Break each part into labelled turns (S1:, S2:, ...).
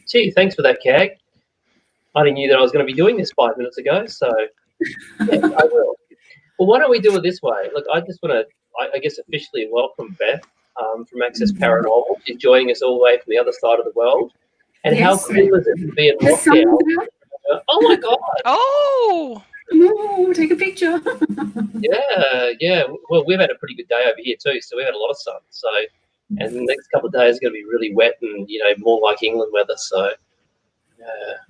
S1: Gee, thanks for that, Cag. I only knew that I was going to be doing this 5 minutes ago, so yeah, I will. Well, why don't we do it this way? Look, I just want to, I guess, officially welcome Beth from Access Paranormal. She's joining us all the way from the other side of the world. And how cool is it to be in lockdown? Oh my God!
S2: Oh,
S3: take a picture.
S1: Yeah. Well, we've had a pretty good day over here too, so we've had a lot of sun. So, and the next couple of days are going to be really wet and more like England weather. So,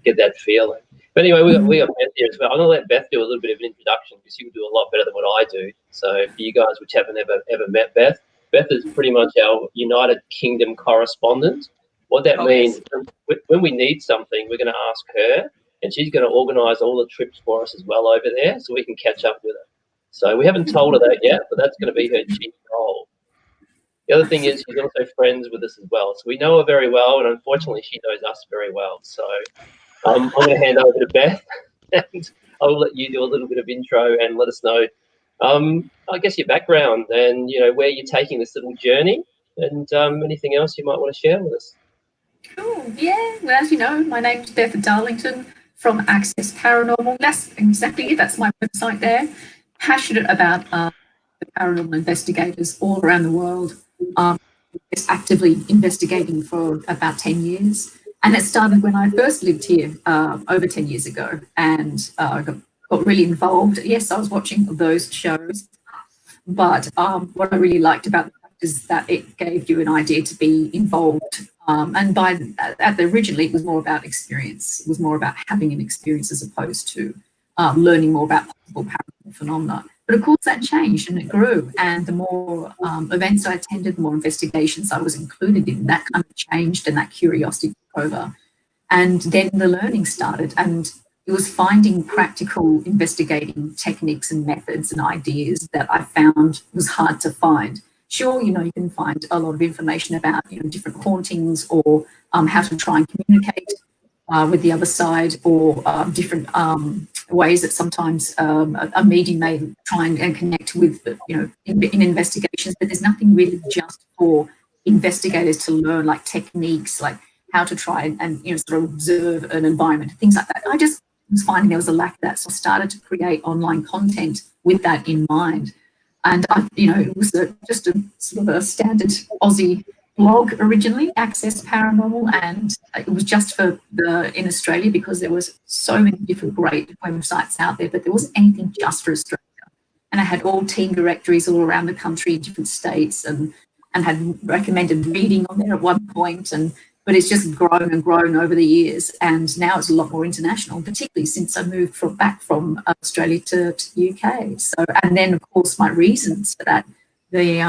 S1: get that feeling. But anyway, we got Beth here as well. I'm going to let Beth do a little bit of an introduction because she would do a lot better than what I do. So, for you guys which haven't ever met Beth, Beth is pretty much our United Kingdom correspondent. What that means, when we need something, we're going to ask her, and she's going to organise all the trips for us as well over there, so we can catch up with her. So we haven't told her that yet, but that's going to be her chief role. The other thing is she's also friends with us as well, so we know her very well, and unfortunately, she knows us very well. So I'm going to hand over to Beth, and I'll let you do a little bit of intro and let us know, I guess, your background and where you're taking this little journey, and anything else you might want to share with us.
S3: Cool. Yeah. Well, as you know, my name's Beth Darlington from Access Paranormal. That's exactly it. That's my website there. Passionate about the paranormal investigators all around the world. Just actively investigating for about 10 years. And it started when I first lived here over 10 years ago, and I got really involved. Yes, I was watching those shows, but what I really liked about it is that it gave you an idea to be involved. And originally, it was more about experience. It was more about having an experience as opposed to learning more about possible paranormal phenomena. But of course, that changed and it grew. And the more events I attended, the more investigations I was included in, that kind of changed and that curiosity took over. And then the learning started. And it was finding practical investigating techniques and methods and ideas that I found was hard to find. Sure, you can find a lot of information about, different hauntings or how to try and communicate with the other side, or different ways that sometimes a medium may try and connect with, in investigations. But there's nothing really just for investigators to learn, like techniques, like how to try and sort of observe an environment, things like that. I just was finding there was a lack of that, so I started to create online content with that in mind. And it was just a sort of a standard Aussie blog originally, Access Paranormal, and it was just for in Australia because there was so many different great websites out there, but there wasn't anything just for Australia. And I had all team directories all around the country, different states, and had recommended reading on there at one point, but it's just grown and grown over the years, and now it's a lot more international, particularly since I moved back from Australia to the UK. So, and then of course my reasons for that, the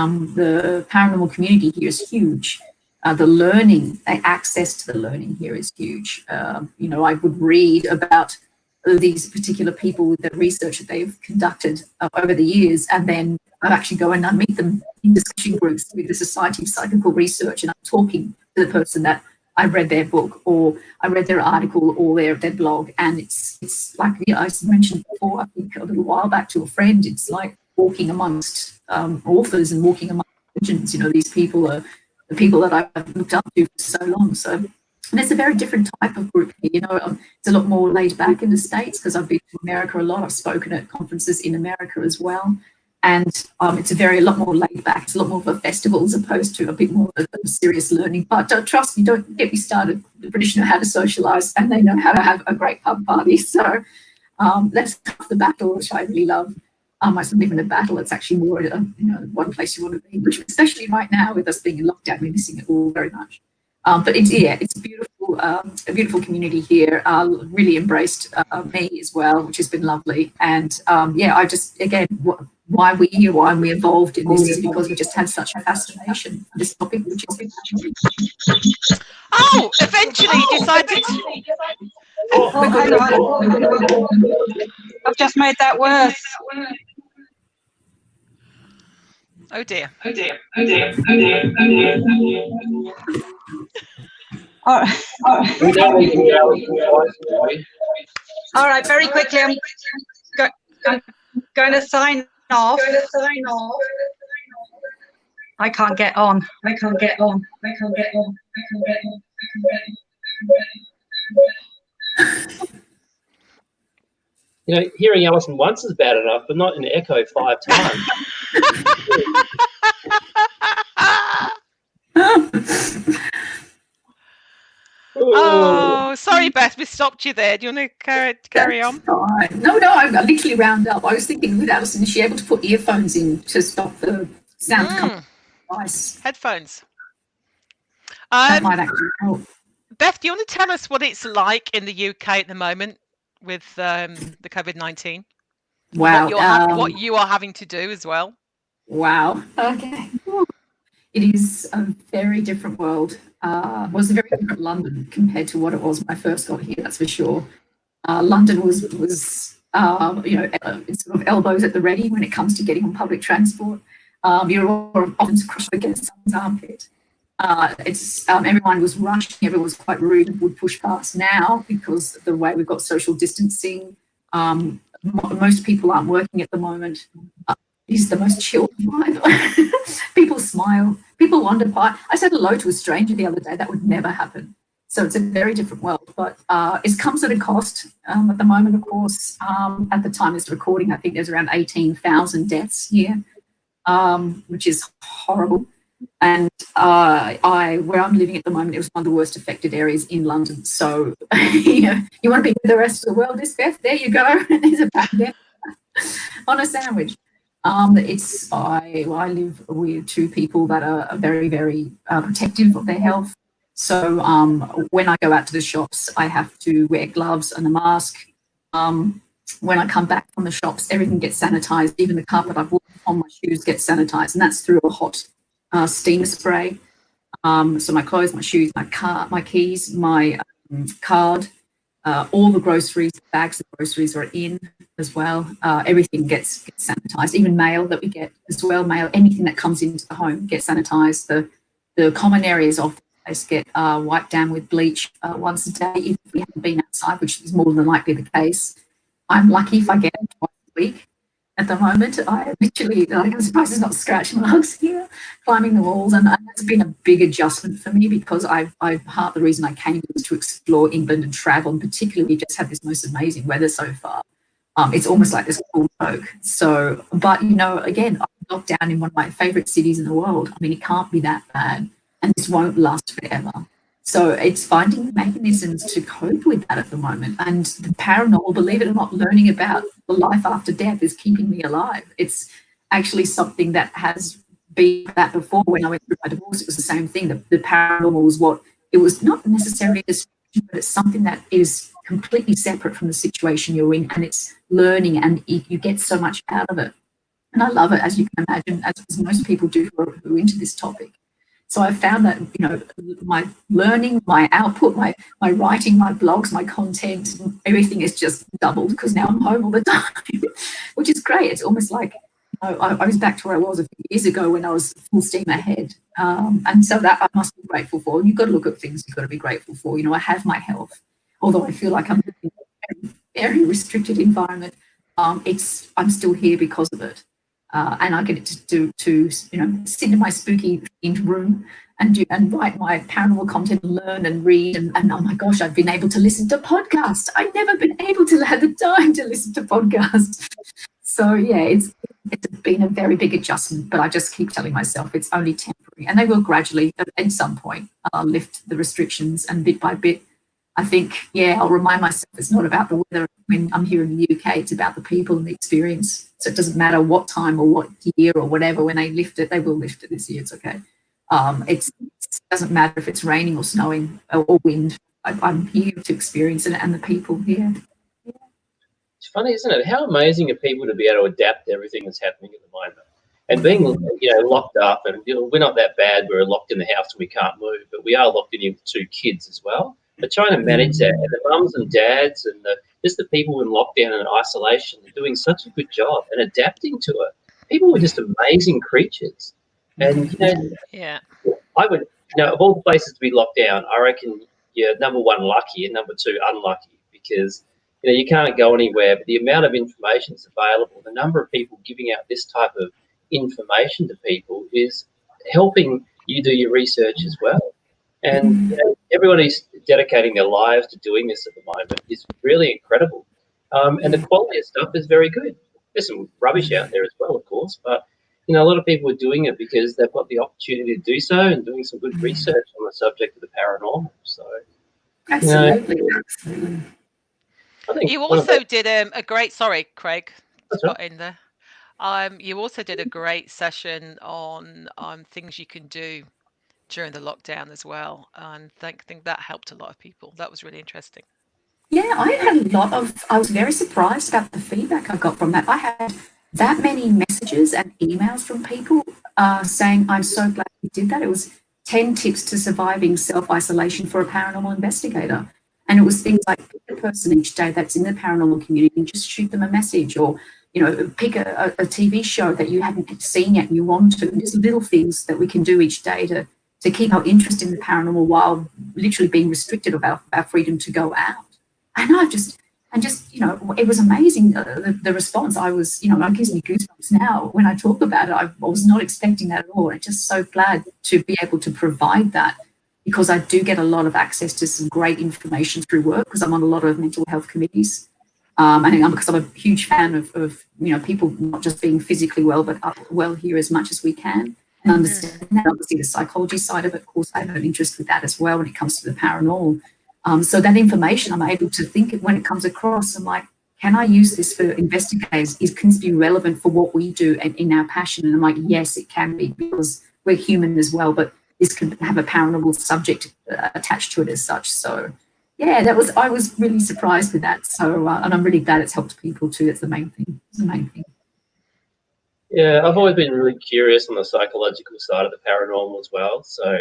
S3: paranormal community here is huge. The learning, the access to the learning here is huge. I would read about these particular people with the research that they've conducted over the years, and then I'd actually go and I meet them in discussion groups with the Society of Psychical Research, and I'm talking to the person that I read their book or I read their article or their blog, and it's like I mentioned before, I think a little while back to a friend, it's like walking amongst authors and walking amongst legends. These people are the people that I've looked up to for so long. So and it's a very different type of group here. It's a lot more laid back in the States because I've been to America a lot. I've spoken at conferences in America as well. And it's a lot more laid back. It's a lot more of a festival as opposed to a bit more of a serious learning. But trust me, don't get me started. The British know how to socialise and they know how to have a great pub party. So that's the battle, which I really love. I live in a battle. It's actually more, one place you want to be, which especially right now with us being in lockdown, we're missing it all very much. But it's beautiful, a beautiful community here. Really embraced me as well, which has been lovely. And I just, again, why we're here, why we're involved in this is because we just had such a fascination for this topic, which is...
S2: Oh, eventually decided...
S4: I've just made that worse.
S2: Oh dear.
S4: All right, very quickly, I'm going to sign off. I can't get on.
S1: hearing Alison once is bad enough, but not in echo 5 times.
S2: Oh, sorry, Beth, we stopped you there. Do you want to carry on?
S3: Fine. No, I literally round up. I was thinking with Alison, is she able to put earphones in to stop the sound coming from the device?
S2: Headphones.
S3: That might actually help.
S2: Beth, do you want to tell us what it's like in the UK at the moment with the COVID-19?
S3: Wow.
S2: What you are having to do as well?
S3: Wow. Okay. It is a very different world. It was a very different London compared to what it was when I first got here, that's for sure. London was it's sort of elbows at the ready when it comes to getting on public transport. You're often crushed against someone's armpit. Everyone was rushing, everyone was quite rude and would push past. Now, because of the way we've got social distancing, most people aren't working at the moment. It is the most chilled vibe. People smile, people wander by. I said hello to a stranger the other day. That would never happen. So it's a very different world, but it comes at a cost. At the moment, of course, at the time of this recording, I think there's around 18,000 deaths here, which is horrible. And where I'm living at the moment, it was one of the worst affected areas in London. So, you want to be with the rest of the world, this Beth? There you go. There's a pandemic on a sandwich. I live with 2 people that are very, very protective of their health. So when I go out to the shops, I have to wear gloves and a mask. When I come back from the shops, everything gets sanitized. Even the carpet I've walked on, my shoes get sanitized, and that's through a hot steam spray. So my clothes, my shoes, my car, my keys, my card, all the groceries, bags of groceries are in as well. Everything gets sanitized, even mail that we get as well. Mail, anything that comes into the home gets sanitized. The common areas of the place get wiped down with bleach once a day if we haven't been outside, which is more than likely the case. I'm lucky if I get it twice a week. At the moment, I literally, I'm surprised there's not scratch marks here, climbing the walls, and that's been a big adjustment for me because part of the reason I came was to explore England and travel, and particularly just had this most amazing weather so far. It's almost like this cool joke. So, but again, I'm locked down in one of my favourite cities in the world. I mean, it can't be that bad, and this won't last forever. So it's finding mechanisms to cope with that at the moment. And the paranormal, believe it or not, learning about the life after death is keeping me alive. It's actually something that has been that before. When I went through my divorce, it was the same thing. The paranormal was it was not necessarily a description, but it's something that is completely separate from the situation you're in, and it's learning, and you get so much out of it. And I love it, as you can imagine, as most people do who are into this topic. So I found that, my learning, my output, my writing, my blogs, my content, everything is just doubled because now I'm home all the time, which is great. It's almost like I was back to where I was a few years ago when I was full steam ahead. And so that I must be grateful for. You've got to look at things you've got to be grateful for. I have my health, although I feel like I'm in a very restricted environment. I'm still here because of it. And I get to sit in my spooky themed room and write my paranormal content and learn and read and oh my gosh, I've been able to listen to podcasts. I've never been able to have the time to listen to podcasts. So yeah, it's been a very big adjustment, but I just keep telling myself it's only temporary, and they will gradually at some point lift the restrictions, and bit by bit. I think, I'll remind myself it's not about the weather when I'm here in the UK, it's about the people and the experience. So it doesn't matter what time or what year or whatever, when they lift it, they will lift it this year, it's okay. It doesn't matter if it's raining or snowing or wind. I'm here to experience it and the people here.
S1: It's funny, isn't it? How amazing are people to be able to adapt to everything that's happening at the moment? And being, locked up, and we're not that bad, we're locked in the house and we can't move, but we are locked in here with 2 kids as well. But trying to manage that, and the mums and dads and just the people in lockdown and isolation are doing such a good job and adapting to it. People were just amazing creatures. And, I would, of all the places to be locked down, I reckon you're number 1 lucky and number 2 unlucky because, you can't go anywhere, but the amount of information that's available, the number of people giving out this type of information to people is helping you do your research as well. And everybody's dedicating their lives to doing this at the moment is really incredible. And the quality of stuff is very good. There's some rubbish out there as well, of course, but a lot of people are doing it because they've got the opportunity to do so and doing some good research on the subject of the paranormal. So,
S3: Absolutely.
S1: I think
S2: you also did a great. Sorry, Craig,
S1: That's
S2: got in there. You also did a great session on things you can do during the lockdown as well, and I think that helped a lot of people. That was really interesting.
S3: Yeah, I was very surprised about the feedback I got from that. I had that many messages and emails from people saying, I'm so glad you did that. It was 10 tips to surviving self-isolation for a paranormal investigator. And it was things like pick a person each day that's in the paranormal community and just shoot them a message, or, pick a TV show that you haven't seen yet and you want to. Just little things that we can do each day to keep our interest in the paranormal while literally being restricted of our freedom to go out. And it was amazing, the response. I was, it gives me goosebumps now when I talk about it. I was not expecting that at all. I'm just so glad to be able to provide that, because I do get a lot of access to some great information through work, because I'm on a lot of mental health committees. Because I'm a huge fan of people not just being physically well, but well here as much as we can. And understand that. Obviously, the psychology side of it, of course, I have an interest with that as well when it comes to the paranormal. So that information, I'm able to think when it comes across, I'm like, can I use this for investigators? Can this be relevant for what we do and in our passion? And I'm like, yes, it can be, because we're human as well, but this can have a paranormal subject attached to it as such. So, yeah, I was really surprised with that. So, and I'm really glad it's helped people too. That's the main thing. It's the main thing.
S1: Yeah, I've always been really curious on the psychological side of the paranormal as well. So,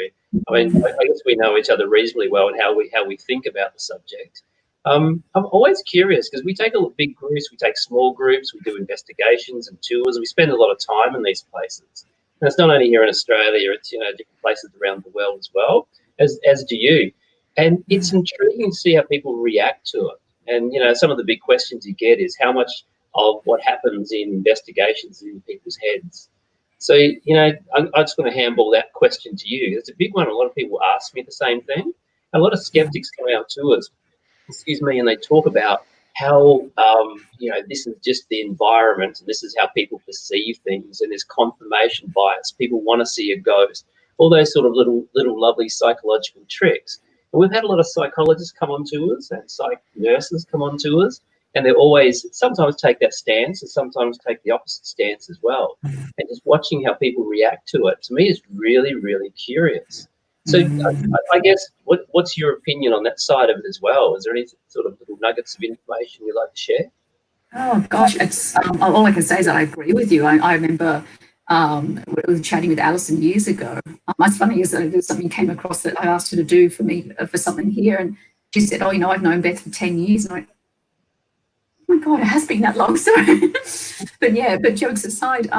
S1: I guess we know each other reasonably well and how we think about the subject. I'm always curious because we take big groups, we take small groups, we do investigations and tours, and we spend a lot of time in these places. And it's not only here in Australia; it's different places around the world as well, as do you. And it's intriguing to see how people react to it. And some of the big questions you get is how much of what happens in investigations in people's heads. So, I'm just going to handball that question to you. It's a big one. A lot of people ask me the same thing. A lot of skeptics come out to us, and they talk about how, this is just the environment and this is how people perceive things, and there's confirmation bias. People want to see a ghost, all those sort of little lovely psychological tricks. And we've had a lot of psychologists come on to us and psych nurses come on to us, and they always sometimes take that stance and sometimes take the opposite stance as well. And just watching how people react to it, to me, is really, really curious. So I guess, what's your opinion on that side of it as well? Is there any sort of little nuggets of information you'd like to share?
S3: Oh, gosh, it's all I can say is that I agree with you. I remember we were chatting with Alison years ago. What's funny is that there's something came across that I asked her to do for me for something here, and she said, "Oh, I've known Beth for 10 years." And I went, "Oh my God, it has been that long." Sorry. But jokes aside,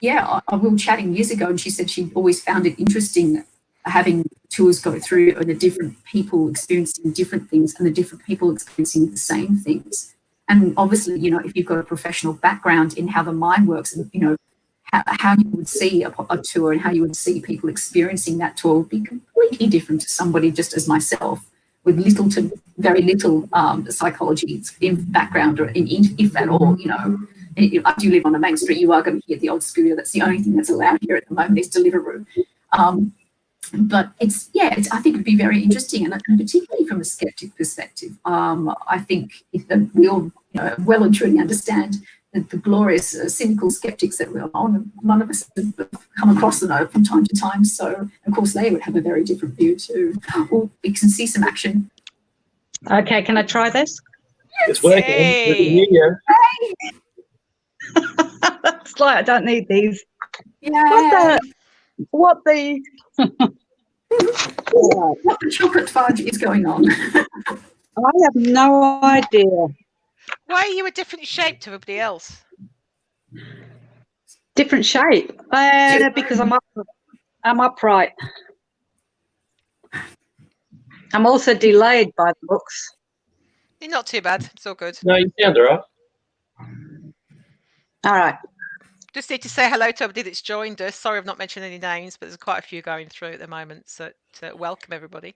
S3: we were chatting years ago, and she said she always found it interesting having tours go through and the different people experiencing different things and the different people experiencing the same things. And obviously, if you've got a professional background in how the mind works, and how you would see a tour and how you would see people experiencing that tour would be completely different to somebody just as myself, with little to very little psychology in background, or if at all. I do live on the main street. You are going to hear the old scooter. That's the only thing that's allowed here at the moment is Deliveroo. But I think it'd be very interesting, and particularly from a skeptic perspective. I think if we all well and truly understand the glorious cynical skeptics that we're on, none of us have come across them from time to time. So, of course, they would have a very different view too. Well, we can see some action.
S4: Okay, can I try this?
S1: It's working.
S2: Hey.
S4: It's like I don't need these.
S3: Yeah.
S4: What the
S3: chocolate fudge is going on?
S4: I have no idea.
S2: Why are you a different shape to everybody else?
S4: Different shape. Because I'm upright. I'm also delayed by the looks.
S2: You're not too bad. It's all good.
S1: No, you sound all right.
S4: All right.
S2: Just need to say hello to everybody that's joined us. Sorry I've not mentioned any names, but there's quite a few going through at the moment. So welcome, everybody.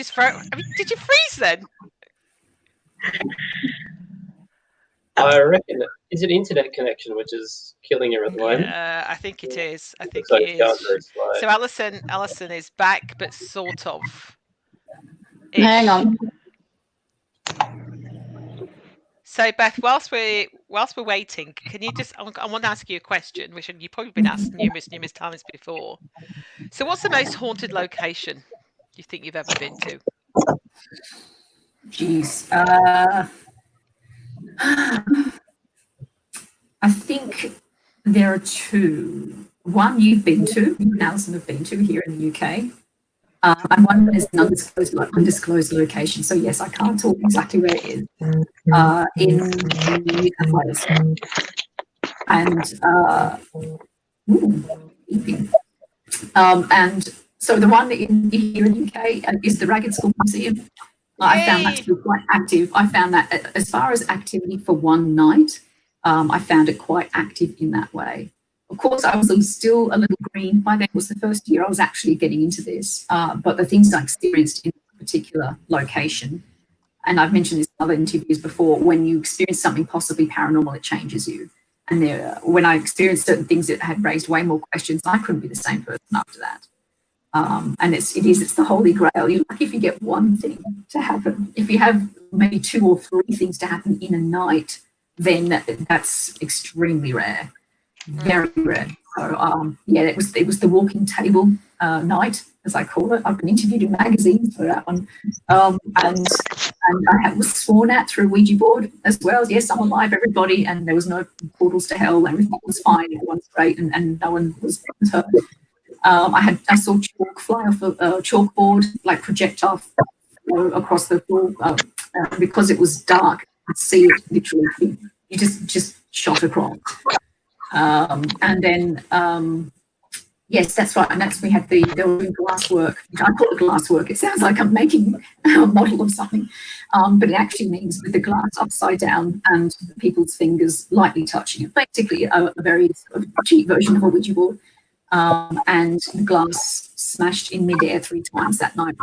S2: she's I mean, did you freeze then?
S1: I reckon, is it internet connection which is killing her at the moment?
S2: Yeah, I think it is. I think
S1: Looks like
S2: it
S1: it's going
S2: is.
S1: very slow.
S2: So Alison is back, but sort of.
S4: Hang on.
S2: So Beth, whilst we're waiting, can you just? I want to ask you a question, which you've probably been asked numerous times before. So, what's the most haunted location you think you've ever been to?
S3: Geez. I think there are two. One you've been to, you and Alison have been to here in the UK. And one is an undisclosed location. So yes, I can't talk exactly where it is. In New South Wales. And so the one here in the UK is the Ragged School Museum. I found that to be quite active. I found that as far as activity for one night, I found it quite active in that way. Of course, I was still a little green. By then it was the first year I was actually getting into this. But the things I experienced in a particular location, and I've mentioned this in other interviews before, when you experience something possibly paranormal, it changes you. And when I experienced certain things that had raised way more questions, I couldn't be the same person after that. And it's the holy grail. You're lucky if you get one thing to happen. If you have maybe 2 or 3 things to happen in a night, then that's extremely rare, very rare. So yeah, it was the walking table night, as I call it. I've been interviewed in magazines for that one, and I was sworn at through a Ouija board as well. Yes, I'm alive, everybody, and there was no portals to hell. Everything was fine. Everyone's great, and no one was hurt. I saw chalk fly off a chalkboard, like projectile across the floor, because it was dark. I could see it literally. You just shot across. And then yes, that's right. And we had the building glass work. I call it glass work. It sounds like I'm making a model of something, but it actually means with the glass upside down and the people's fingers lightly touching it. Basically, a very sort of cheap version of a Ouija board. And the glass smashed in midair 3 times that night.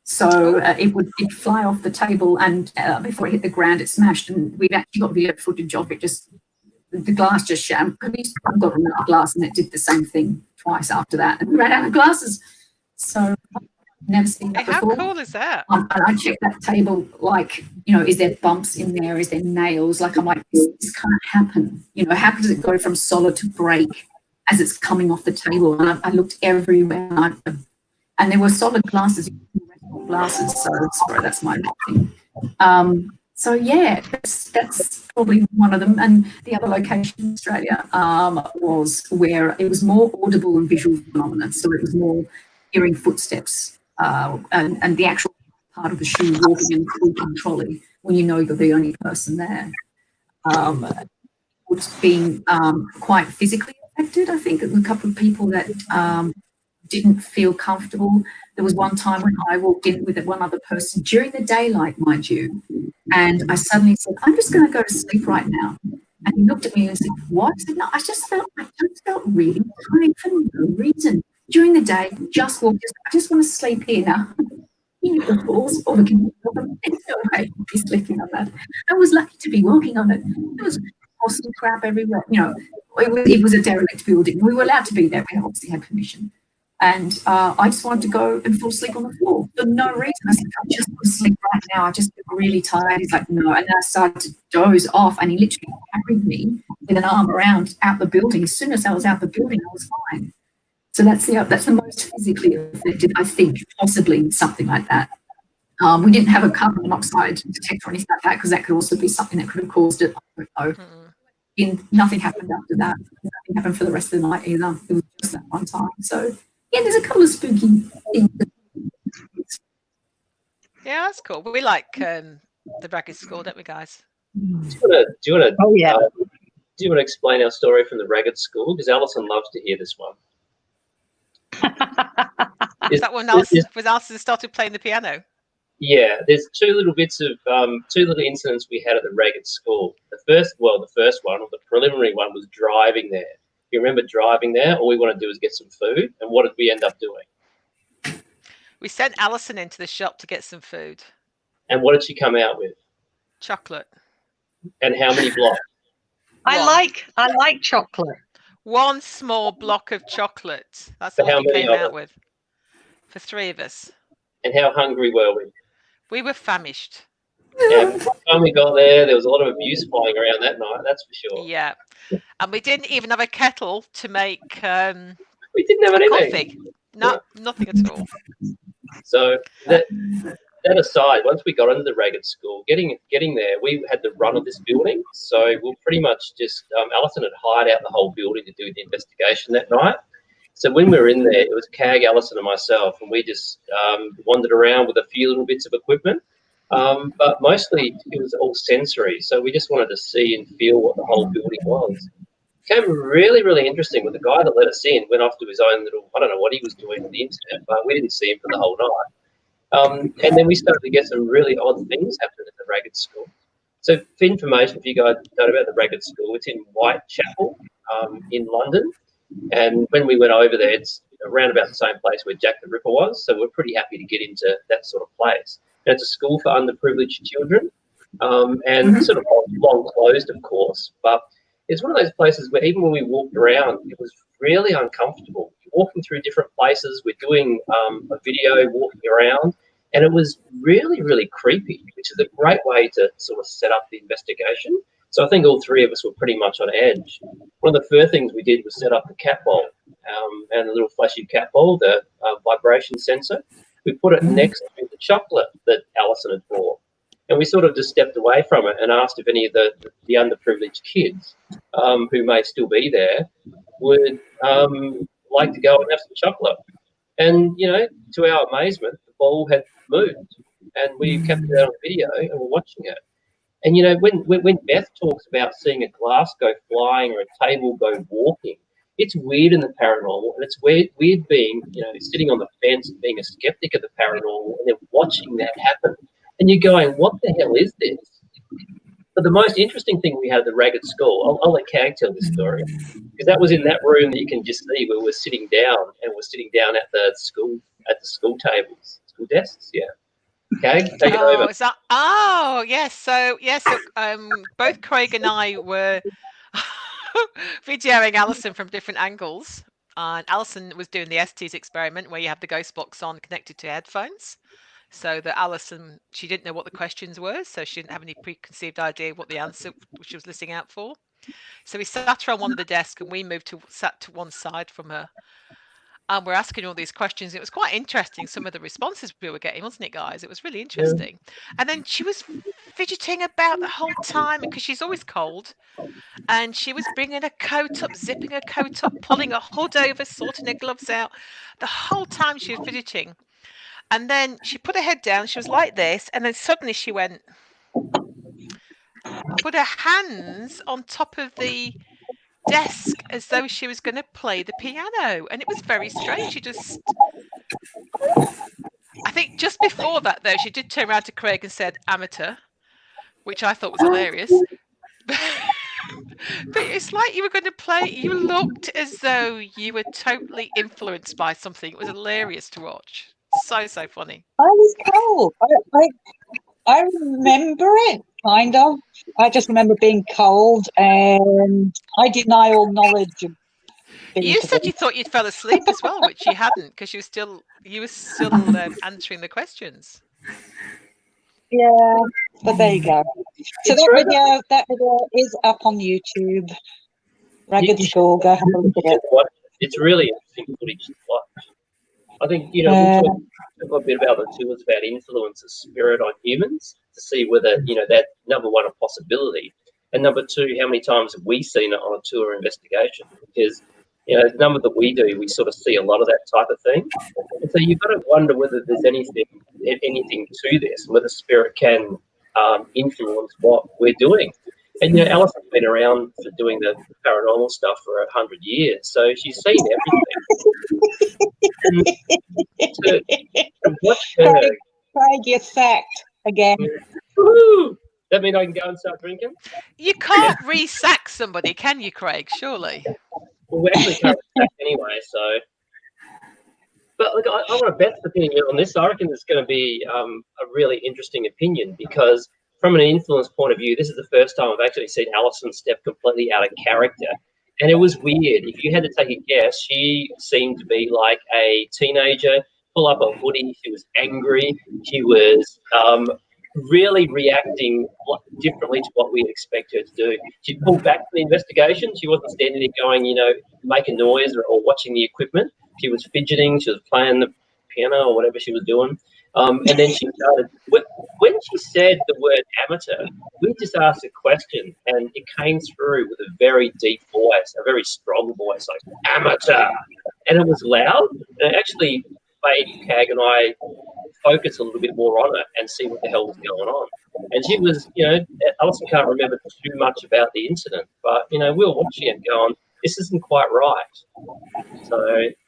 S3: So it'd fly off the table, and before it hit the ground, it smashed. And we've actually got video footage of it. The glass just shattered. I've got another glass, and it did the same thing twice after that, and we ran out of glasses. So I've never seen that before.
S2: How cool is that?
S3: And I checked that table, like, is there bumps in there? Is there nails? Like, I'm like, this can't happen. How does it go from solid to break as it's coming off the table? And I looked everywhere, and there were solid glasses, so sorry, that's my thing. So yeah, that's probably one of them. And the other location in Australia was where it was more audible and visual phenomena. So it was more hearing footsteps and the actual part of the shoe walking in the trolley when you know you're the only person there. Was being quite physically affected. I think a couple of people that didn't feel comfortable. There was one time when I walked in with one other person during the daylight, mind you, and I suddenly said, "I'm just going to go to sleep right now." And he looked at me and said, "What?" I said, "No, I just felt really tired for no reason. During the day, I just want to sleep here now." The balls or there's no way to be sleeping on that. I was lucky to be walking on it. There was awesome crap everywhere. It was a derelict building. We were allowed to be there. We obviously had permission. And I just wanted to go and fall asleep on the floor for no reason. I said, "I just want to sleep right now. I just feel really tired." He's like, "No." And then I started to doze off, and he literally carried me with an arm around out the building. As soon as I was out the building, I was fine. So that's the most physically affected, I think, possibly something like that. We didn't have a carbon monoxide detector or anything like that, because that could also be something that could have caused it. I don't know. Nothing happened after that. Nothing happened for the rest of the night either. It was just that one time. So yeah, there's a couple of spooky things.
S2: Yeah, that's cool. We like the Ragged School, don't we, guys?
S1: Do you want to?
S4: Oh yeah.
S1: Do you want to explain our story from the Ragged School? Because Alison loves to hear this one.
S2: Is that when Alison started playing the piano?
S1: Yeah, there's 2 little bits of 2 little incidents we had at the Ragged School. The first one, or the preliminary one, was driving there. You remember driving there? All we want to do is get some food, and what did we end up doing?
S2: We sent Alison into the shop to get some food.
S1: And what did she come out with?
S2: Chocolate.
S1: And how many blocks?
S5: I like chocolate.
S2: One small block of chocolate. That's
S1: For
S2: all
S1: how
S2: she
S1: many
S2: came
S1: of
S2: out
S1: us?
S2: with. For 3 of us.
S1: And how hungry were we?
S2: We were famished.
S1: And by the time we got there was a lot of abuse flying around that night, that's for sure.
S2: Yeah. And we didn't even have a kettle to make
S1: We didn't have anything.
S2: coffee. No, nothing at all.
S1: So that aside, once we got into the Ragged School, getting there, we had the run of this building. So we'll pretty much just Alison had hired out the whole building to do the investigation that night. So when we were in there, it was Cag, Alison, and myself, and we just wandered around with a few little bits of equipment. But mostly it was all sensory. So we just wanted to see and feel what the whole building was. It became really, really interesting with the guy that let us in, went off to his own little, I don't know what he was doing on the internet, but we didn't see him for the whole night. And then we started to get some really odd things happening at the Ragged School. So for information, if you guys don't know about the Ragged School, it's in Whitechapel in London. And when we went over there, it's around about the same place where Jack the Ripper was. So we're pretty happy to get into that sort of place. And it's a school for underprivileged children and sort of long closed, of course. But it's one of those places where even when we walked around, it was really uncomfortable. You're walking through different places. We're doing a video walking around. And it was really, really creepy, which is a great way to sort of set up the investigation. So I think all 3 of us were pretty much on edge. One of the first things we did was set up the cat bowl and the little flashy cat bowl, the vibration sensor. We put it next to the chocolate that Alison had bought. And we sort of just stepped away from it and asked if any of the underprivileged kids who may still be there would like to go and have some chocolate. And, to our amazement, the bowl had moved. And we kept it out on video and we're watching it. And, when Beth talks about seeing a glass go flying or a table go walking, it's weird in the paranormal. And it's weird being, sitting on the fence and being a skeptic of the paranormal and then watching that happen. And you're going, what the hell is this? But the most interesting thing we had at the Ragged School, I'll let Cag tell this story, because that was in that room that you can just see where we're sitting down, and we're sitting down at the school tables, school desks, yeah. Cag, take it over.
S2: Yes. So both Craig and I were videoing Alison from different angles. And Alison was doing the ST's experiment where you have the ghost box on connected to headphones. So that Alison, she didn't know what the questions were, so she didn't have any preconceived idea what the answer she was listening out for. So we sat her on one of the desks and we sat to one side from her. And we're asking all these questions. It was quite interesting, some of the responses we were getting, wasn't it, guys? It was really interesting. Yeah. And then she was fidgeting about the whole time because she's always cold. And she was bringing her coat up, zipping her coat up, pulling her hood over, sorting her gloves out. The whole time she was fidgeting. And then she put her head down. She was like this. And then suddenly she went, put her hands on top of the desk as though she was going to play the piano. And it was very strange. I think just before that, though, she did turn around to Craig and said, amateur, which I thought was hilarious. But it's like you were going to play, you looked as though you were totally influenced by something. It was hilarious to watch. So funny.
S5: I was cold. I remember it, kind of. I just remember being cold, and I deny all knowledge of
S2: you said you thought you'd fell asleep as well, which you hadn't, because you were still answering the questions.
S5: Yeah, but there you go. So that video is up on YouTube. Ragged School, go have a look at it.
S1: It's really interesting footage to watch. I think, we talk a bit about the tours about influence of spirit on humans to see whether, that, number one, a possibility, and number two, how many times have we seen it on a tour investigation? Because, the number that we do, we sort of see a lot of that type of thing. And so you've got to wonder whether there's anything to this, whether spirit can influence what we're doing. And, Alison's been around for doing the paranormal stuff for 100 years, so she's seen everything.
S5: Craig, you're sacked again.
S1: Woo! That mean I can go and start drinking?
S2: You can't re-sack somebody, can you, Craig? Surely.
S1: Well, we actually can't sack anyway, so... But look, I want Beth's opinion on this. I reckon it's going to be a really interesting opinion because, from an influence point of view, this is the first time I've actually seen Alison step completely out of character, and it was weird. If you had to take a guess, she seemed to be like a teenager. Pull up a hoodie. She was angry. She was really reacting differently to what we'd expect her to do. She pulled back from the investigation. She wasn't standing there going, make a noise or watching the equipment. She was fidgeting. She was playing the piano or whatever she was doing. And then she started, when she said the word amateur, we just asked a question and it came through with a very deep voice, a very strong voice, like amateur. And it was loud. And it actually made Cag and I focus a little bit more on it and see what the hell was going on. And she was, Alison can't remember too much about the incident, but, we were watching it going, this isn't quite right. So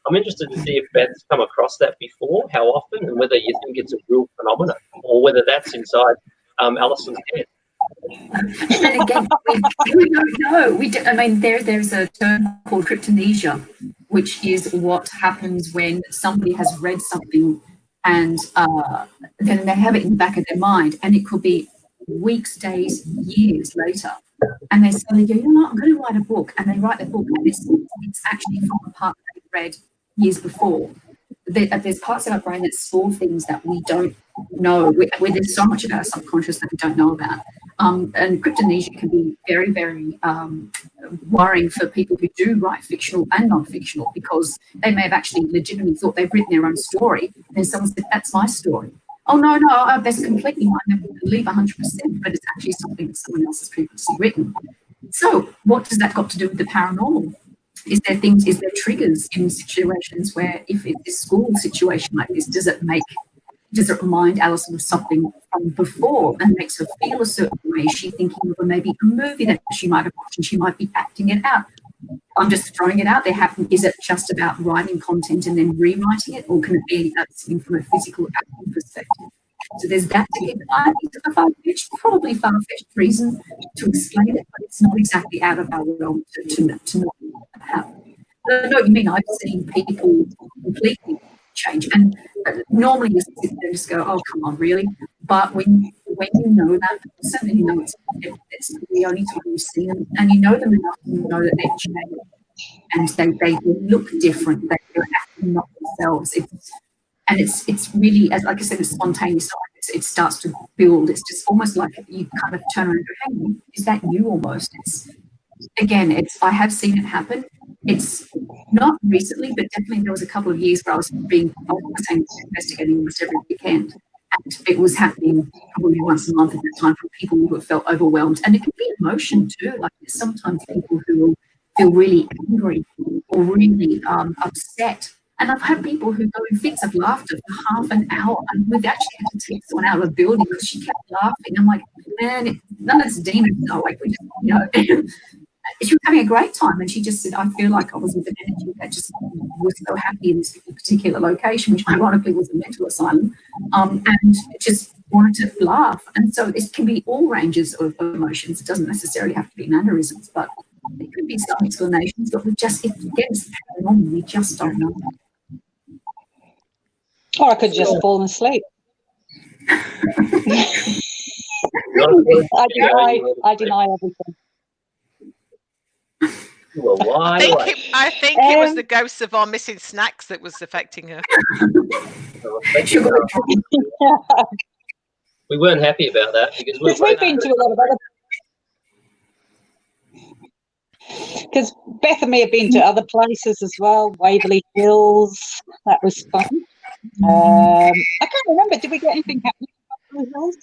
S1: I'm interested to see if Beth's come across that before, how often, and whether you think it's a real phenomenon or whether that's inside Alison's head.
S3: And again, we don't know. There's a term called cryptomnesia, which is what happens when somebody has read something and then they have it in the back of their mind, and it could be weeks, days, years later. And they suddenly go, I'm going to write a book. And they write the book, and it's actually from a part that they read years before. There's parts of our brain that store things that we don't know, where there's so much of our subconscious that we don't know about. And cryptomnesia can be very, very worrying for people who do write fictional and non-fictional, because they may have actually legitimately thought they've written their own story, and then someone said, that's my story. Oh, no, that's completely mine. I believe 100%, but it's actually something that someone else has previously written. So what does that got to do with the paranormal? Is there triggers in situations where, if it's a school situation like this, does it remind Alison of something from before and makes her feel a certain way? Is she thinking of maybe a movie that she might have watched and she might be acting it out? I'm just throwing it out there. Is it just about writing content and then rewriting it, or can it be something from a physical acting perspective? So there's that. I think it's probably far-fetched reason to explain it, but it's not exactly out of our realm to not have. I know what you mean. I've seen people completely change, and normally you sit there and just go, "Oh, come on, really?" But when you know that person, and you know it's the only time you see them, and you know them enough to know that they've changed, and they look different. They're acting not themselves. It's really, as like I said, it's spontaneous. It starts to build. It's just almost like you kind of turn around and go, "Hey, is that you?" Almost. I have seen it happen. It's not recently, but definitely there was a couple of years where I was investigating almost every weekend. And it was happening probably once a month at that time from people who have felt overwhelmed. And it can be emotion too. Like there's sometimes people who will feel really angry or really upset. And I've had people who go in fits of laughter for half an hour, and we've actually had to take someone out of the building because she kept laughing. I'm like, man, none of it's demons. No, like we just, she was having a great time, and she just said, I feel like I was with an energy that just was so happy in this particular location, which ironically was a mental asylum, and just wanted to laugh. And so it can be all ranges of emotions. It doesn't necessarily have to be mannerisms, but it could be some explanations, but it's against paranormal, we just don't know.
S5: Or I could just fall asleep. I deny everything.
S2: I think it was the ghosts of our missing snacks that was affecting her.
S1: We weren't happy about that because
S5: we've been to a lot of other. Because Beth and me have been to other places as well, Waverley Hills. That was fun. I can't remember. Did we get anything happening at Waverley Hills?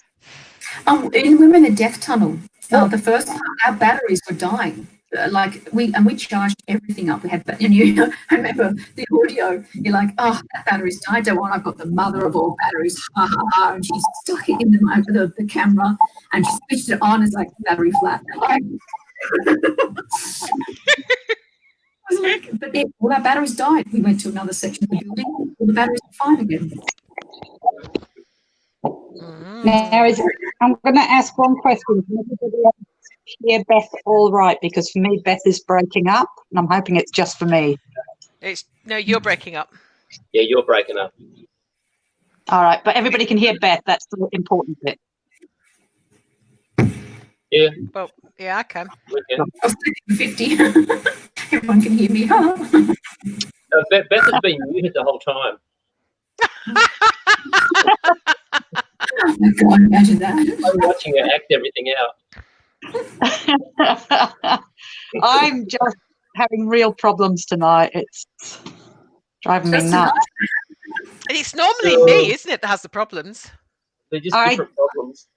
S3: We were in the death tunnel. The first time our batteries were dying. We charged everything up. We had, I remember the audio. You're like, oh, that battery's died. Don't worry, I've got the mother of all batteries. Ha ha ha! And she stuck it in the camera, and she switched it on. It's like battery flat. But then all our batteries died. We went to another section of the building. All the batteries were fine again.
S5: Now, I'm going to ask one question. Can everybody else hear Beth all right? Because for me, Beth is breaking up, and I'm hoping it's just for me.
S2: No, you're breaking up.
S1: Yeah, you're breaking up.
S5: All right, but everybody can hear Beth. That's the important bit.
S1: Yeah,
S2: Well, yeah, I can.
S1: we can.
S3: I was thinking 50. Everyone can hear me. Huh?
S1: Beth has been muted the whole time.
S3: Oh my God, imagine that.
S1: I'm watching her act everything out.
S5: I'm just having real problems tonight. It's driving me
S3: Just
S5: nuts.
S2: And it's normally me, isn't it, that has the problems?
S1: They're just different problems.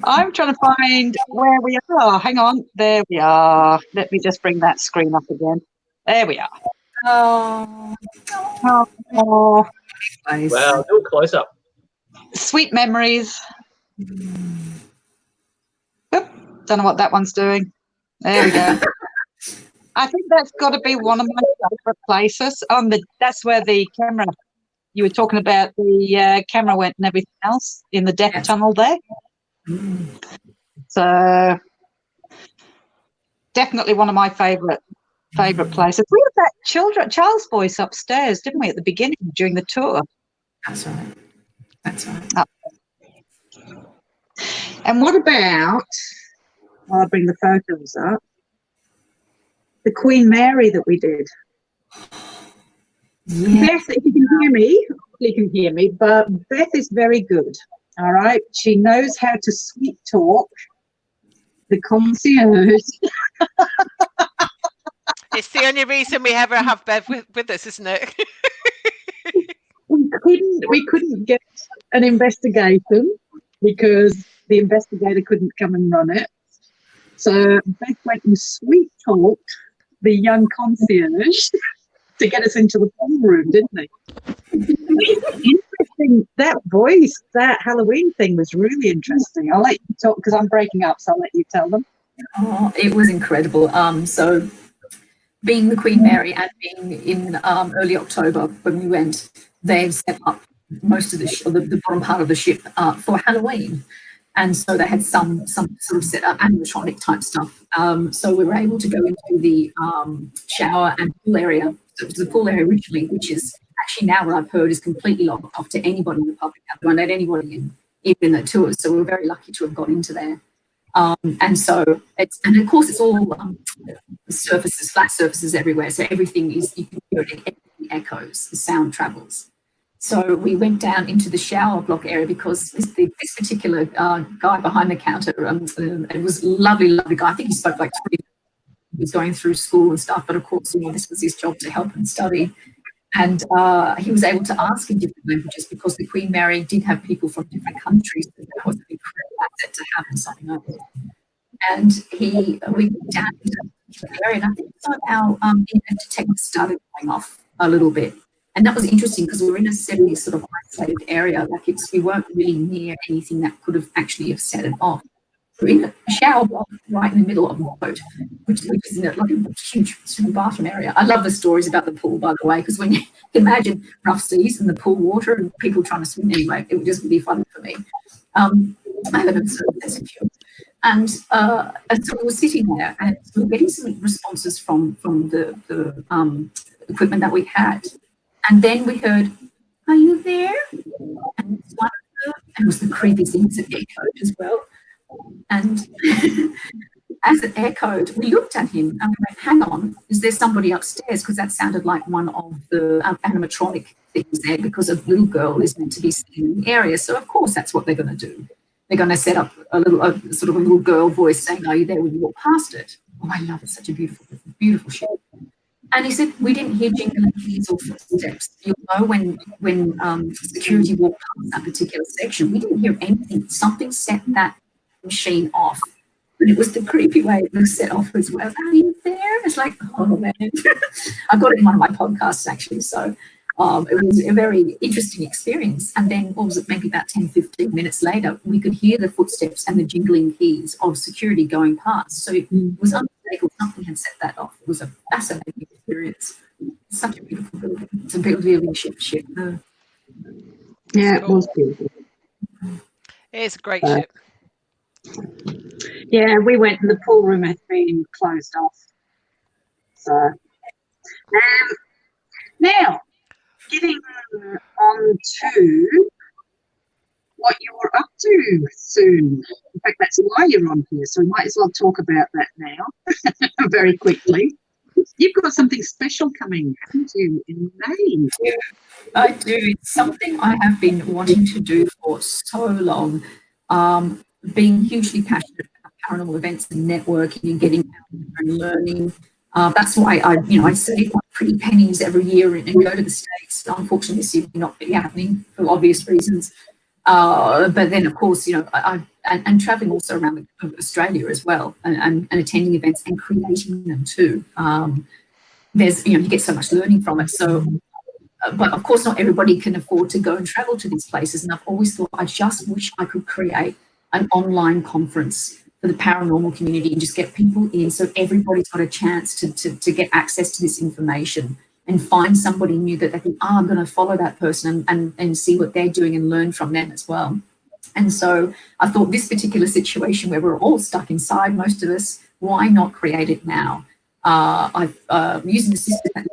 S5: I'm trying to find where we are. Hang on. There we are. Let me just bring that screen up again. There we are.
S3: Oh,
S5: Oh,
S3: nice.
S1: Wow, do a close up.
S5: sweet memories. Oop, don't know what that one's doing. There we go. I think that's got to be one of my favourite places. That's where the camera. You were talking about the camera went and everything else in the death tunnel there. So definitely one of my favourite places. We had that child's voice upstairs, didn't we, at the beginning during the tour?
S3: That's right. That's right.
S5: And what about? I'll bring the photos up. The Queen Mary that we did.
S3: Yeah.
S5: Beth, if you can hear me, you can hear me, but Beth is very good. All right. She knows how to sweet talk the concierge.
S2: It's the only reason we ever have Bev with us, isn't it?
S5: We couldn't get an investigation because the investigator couldn't come and run it. So Beth went and sweet talked the young concierge to get us into the pool room, didn't they? Interesting. That voice, that Halloween thing was really interesting. I'll let you talk because I'm breaking up, so I'll let you tell them.
S3: Oh, it was incredible. So being the Queen Mary and being in early October when we went, they've set up most of the bottom part of the ship for Halloween. And so they had some sort of set up animatronic type stuff. So we were able to go into the shower and pool area. So it was the pool area originally, which is actually now what I've heard is completely locked off to anybody in the public. They won't let anybody in, even in the tours. So we were very lucky to have got into there. And so and of course it's all surfaces, flat surfaces everywhere. So everything is, you can hear it, everything echoes, the sound travels. So we went down into the shower block area because this particular guy behind the counter, it was a lovely, lovely guy. I think he spoke like 20. He was going through school and stuff, but of course, this was his job to help and study. And he was able to ask in different languages because the Queen Mary did have people from different countries. So that was an incredible asset to have in something like this. And we went down into the area, and I think somehow the detector started going off a little bit. And that was interesting because we were in a semi sort of isolated area. Like we weren't really near anything that could have actually have set it off. We're in a shower block right in the middle of the boat, which is in like a huge bathroom area. I love the stories about the pool, by the way, because when you imagine rough seas and the pool water and people trying to swim anyway, it would just be fun for me. I have a sort of sense of humor. And so we were sitting there and we were getting some responses from the equipment that we had. And then we heard, "Are you there?" And it was the creepiest thing, it echoed as well. And as it echoed, we looked at him and we went, "Hang on, is there somebody upstairs?" Because that sounded like one of the animatronic things there, because a little girl is meant to be sitting in the area. So of course that's what they're going to do. They're going to set up a sort of a little girl voice saying, "Are you there?" when you walk past it. Oh, I love it. Such a beautiful, beautiful ship. And he said, "We didn't hear jingling keys or footsteps. You'll know when security walked past that particular section. We didn't hear anything. Something set that machine off." But it was the creepy way it was set off as well. "Are you there?" It's like, oh man. I got it in one of my podcasts actually. So it was a very interesting experience. And then what was it, maybe about 10, 15 minutes later, we could hear the footsteps and the jingling keys of security going past. So it was unmistakable. Something had set that off. It was a fascinating experience. It's such a beautiful building. It's a building ship.
S5: Yeah, it was beautiful.
S2: It is a great ship.
S5: Yeah, we went and the pool room had been closed off. So, now, getting on to what you're up to soon. In fact, that's why you're on here, so we might as well talk about that now very quickly. You've got something special coming, haven't you, in May?
S3: Yeah, I do. It's something I have been wanting to do for so long. Being hugely passionate about paranormal events and networking and getting out there and learning. That's why I save my pretty pennies every year and go to the States. Unfortunately, this year not really happening for obvious reasons. But then, of course, and traveling also around Australia as well, and attending events and creating them too. There's, you get so much learning from it. So, but of course, not everybody can afford to go and travel to these places. And I've always thought, I just wish I could create an online conference for the paranormal community and just get people in, so everybody's got a chance to get access to this information and find somebody new that they think, I'm going to follow that person and see what they're doing and learn from them as well. And so I thought, this particular situation where we're all stuck inside, most of us, why not create it now? I'm using the system that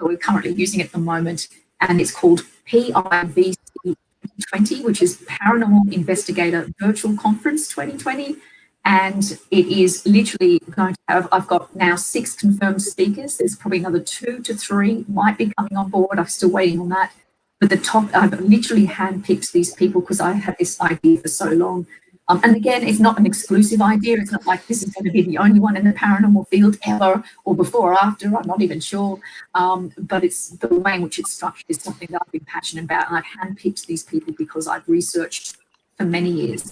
S3: we're currently using at the moment, and it's called PIVC 2020, which is Paranormal Investigator Virtual Conference 2020. And it is literally going to have, I've got now 6 confirmed speakers. There's probably another 2 to 3 might be coming on board. I'm still waiting on that. But I've literally handpicked these people because I had this idea for so long. And again, it's not an exclusive idea. It's not like this is going to be the only one in the paranormal field ever, or before or after. I'm not even sure. But it's the way in which it's structured is something that I've been passionate about. And I've handpicked these people because I've researched for many years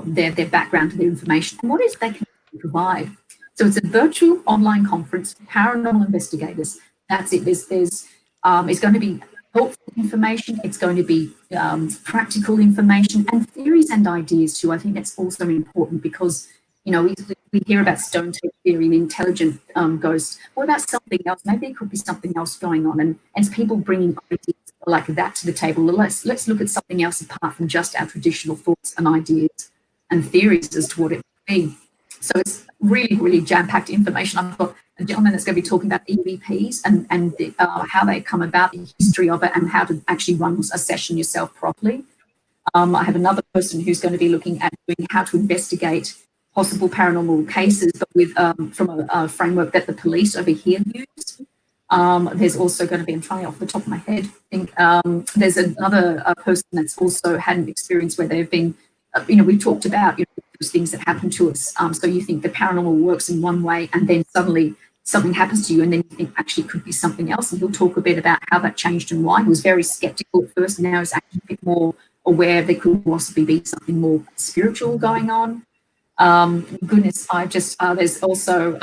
S3: their background and their information and what is they can provide. So it's a virtual online conference for paranormal investigators. That's it. There's it's going to be helpful information. It's going to be practical information and theories and ideas too. I think that's also important because, we hear about stone tape theory, the intelligent ghosts. What about something else? Maybe there could be something else going on. And as people bringing ideas like that to the table, let's look at something else apart from just our traditional thoughts and ideas and theories as to what it would be. So it's really, really jam-packed information. I've got a gentleman that's going to be talking about EVPs and how they come about, the history of it, and how to actually run a session yourself properly. I have another person who's going to be looking at doing how to investigate possible paranormal cases, but with from a framework that the police over here use. There's also going to be, I'm trying off the top of my head, I think there's another person that's also had an experience where they've been, we talked about those things that happen to us. So you think the paranormal works in one way and then suddenly something happens to you and then you think actually it could be something else. And he'll talk a bit about how that changed and why. He was very skeptical at first, now he's actually a bit more aware there could possibly be something more spiritual going on. Goodness, there's also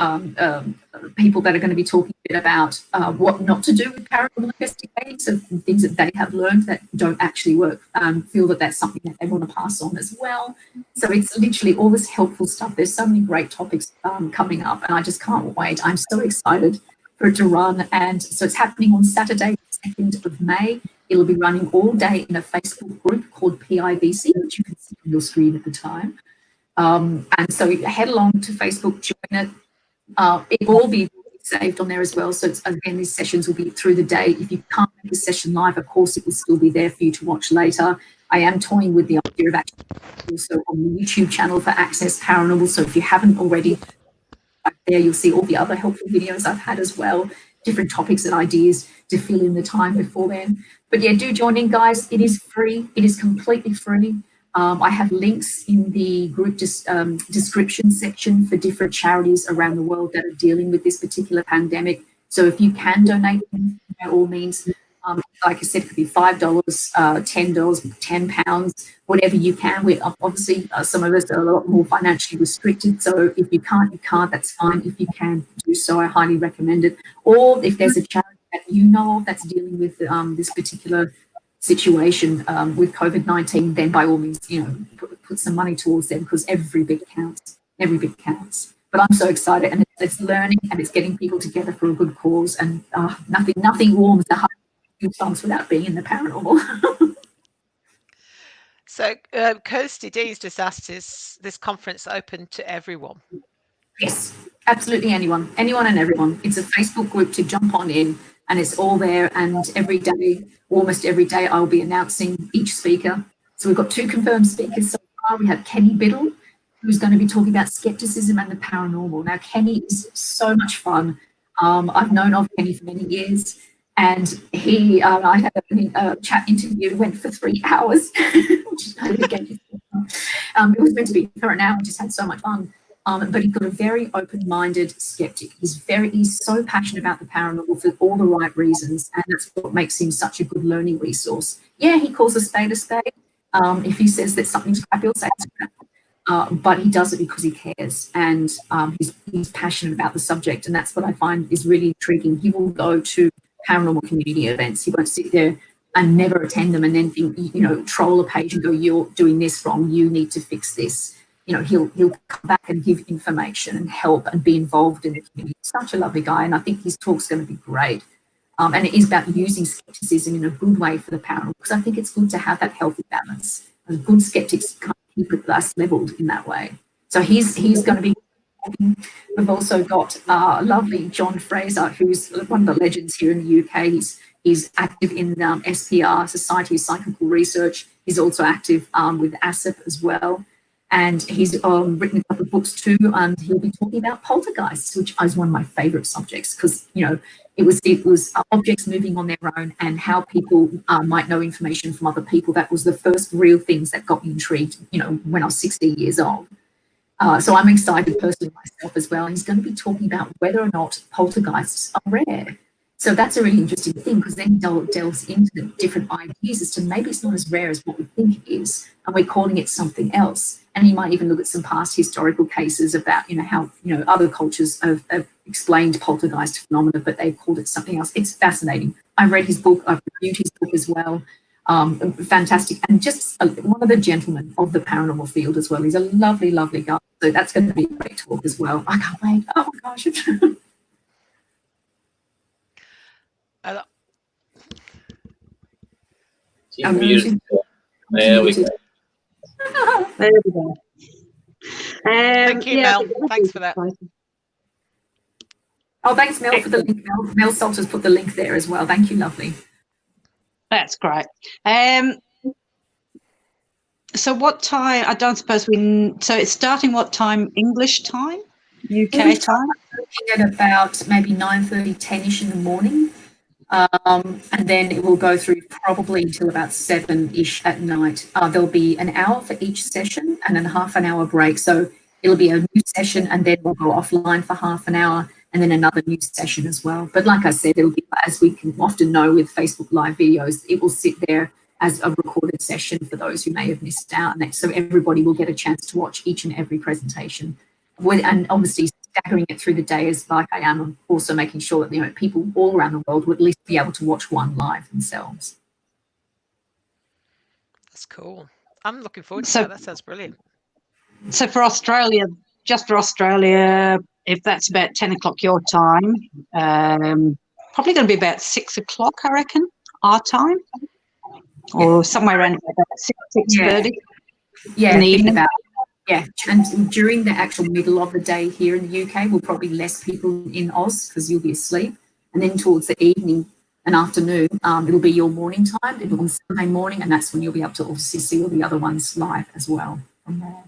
S3: people that are going to be talking a bit about what not to do with paranormal investigating, so things that they have learned that don't actually work, feel that that's something that they want to pass on as well. So it's literally all this helpful stuff. There's so many great topics coming up, and I just can't wait. I'm so excited for it to run. And so it's happening on Saturday, 2nd of May. It'll be running all day in a Facebook group called PIVC, which you can see on your screen at the time. And so head along to Facebook, join it. It will all be saved on there as well. So again, these sessions will be through the day. If you can't make a session live, of course, it will still be there for you to watch later. I am toying with the idea of actually also on the YouTube channel for Access Paranormal. So if you haven't already, right there, you'll see all the other helpful videos I've had as well, different topics and ideas to fill in the time before then. But yeah, do join in, guys. It is free. It is completely free. I have links in the group description section for different charities around the world that are dealing with this particular pandemic. So if you can donate, by all means, like I said, it could be $5, $10, £10, whatever you can. We're obviously some of us are a lot more financially restricted. So if you can't, you can't. That's fine. If you can do so, I highly recommend it. Or if there's a charity that you know of that's dealing with this particular situation with COVID-19, then by all means, put some money towards them, because every bit counts. Every bit counts. But I'm so excited, and it's learning, and it's getting people together for a good cause, and nothing warms the heart songs without being in the paranormal.
S2: So Kirsty D's just asked, is this conference open to everyone?
S3: Yes, Absolutely anyone and everyone. It's a Facebook group to jump on in, and it's all there. And every day, almost every day, I'll be announcing each speaker. So we've got 2 confirmed speakers so far. We have Kenny Biddle, who's going to be talking about skepticism and the paranormal. Now, Kenny is so much fun. I've known of Kenny for many years, and I had a chat interview, went for 3 hours, which is again, it was meant to be for an hour. We just had so much fun. But he's got a very open-minded skeptic. He's so passionate about the paranormal for all the right reasons, and that's what makes him such a good learning resource. Yeah, he calls a spade a spade. If he says that something's crap, he'll say it's crap. But he does it because he cares, and he's passionate about the subject, and that's what I find is really intriguing. He will go to paranormal community events. He won't sit there and never attend them and then think, troll a page and go, "You're doing this wrong. You need to fix this." He'll come back and give information and help and be involved in the community. He's such a lovely guy, and I think his talk's going to be great. And it is about using skepticism in a good way for the paranormal, because I think it's good to have that healthy balance. And good skeptics can't keep us leveled in that way. So he's going to be. We've also got lovely John Fraser, who's one of the legends here in the UK. He's active in SPR, Society of Psychical Research. He's also active with ASIP as well. And he's written a couple of books too, and he'll be talking about poltergeists, which is one of my favourite subjects, because it was objects moving on their own, and how people might know information from other people. That was the first real things that got me intrigued, when I was 16 years old. So I'm excited personally myself as well. He's going to be talking about whether or not poltergeists are rare. So that's a really interesting thing, because then he delves into the different ideas as to maybe it's not as rare as what we think it is, and we're calling it something else. And he might even look at some past historical cases about, how, other cultures have explained poltergeist phenomena, but they've called it something else. It's fascinating. I've read his book. I've reviewed his book as well. Fantastic. And just one of the gentlemen of the paranormal field as well. He's a lovely, lovely guy. So that's going to be a great talk as well. I can't wait. Oh, my gosh.
S1: She's muted. There we go.
S5: There we go.
S2: Thank you, Mel. Thanks for that.
S3: Oh, thanks, Mel, for the link. Mel Salter's put the link there as well. Thank you, lovely.
S5: That's great. So what time? I don't suppose so it's starting what time? English time? UK time?
S3: Looking at about maybe 9:30, 10-ish in the morning. And then it will go through probably until about 7-ish at night. There'll be an hour for each session and then half an hour break. So it'll be a new session, and then we'll go offline for half an hour, and then another new session as well. But like I said, it'll be, as we can often know with Facebook Live videos, it will sit there as a recorded session for those who may have missed out. And so everybody will get a chance to watch each and every presentation. And obviously staggering it through the day, as like I am, I'm also making sure that people all around the world would at least be able to watch one live themselves.
S2: That's cool. I'm looking forward to that. That sounds brilliant.
S5: So for Australia, if that's about 10 o'clock your time, probably going to be about 6 o'clock, I reckon, our time, or somewhere around about 6:30 in the evening.
S3: Yeah, and during the actual middle of the day here in the UK, we'll probably less people in Oz because you'll be asleep. And then towards the evening and afternoon, it'll be your morning time. It'll be on Sunday morning, and that's when you'll be able to obviously see all the other ones live as well from there.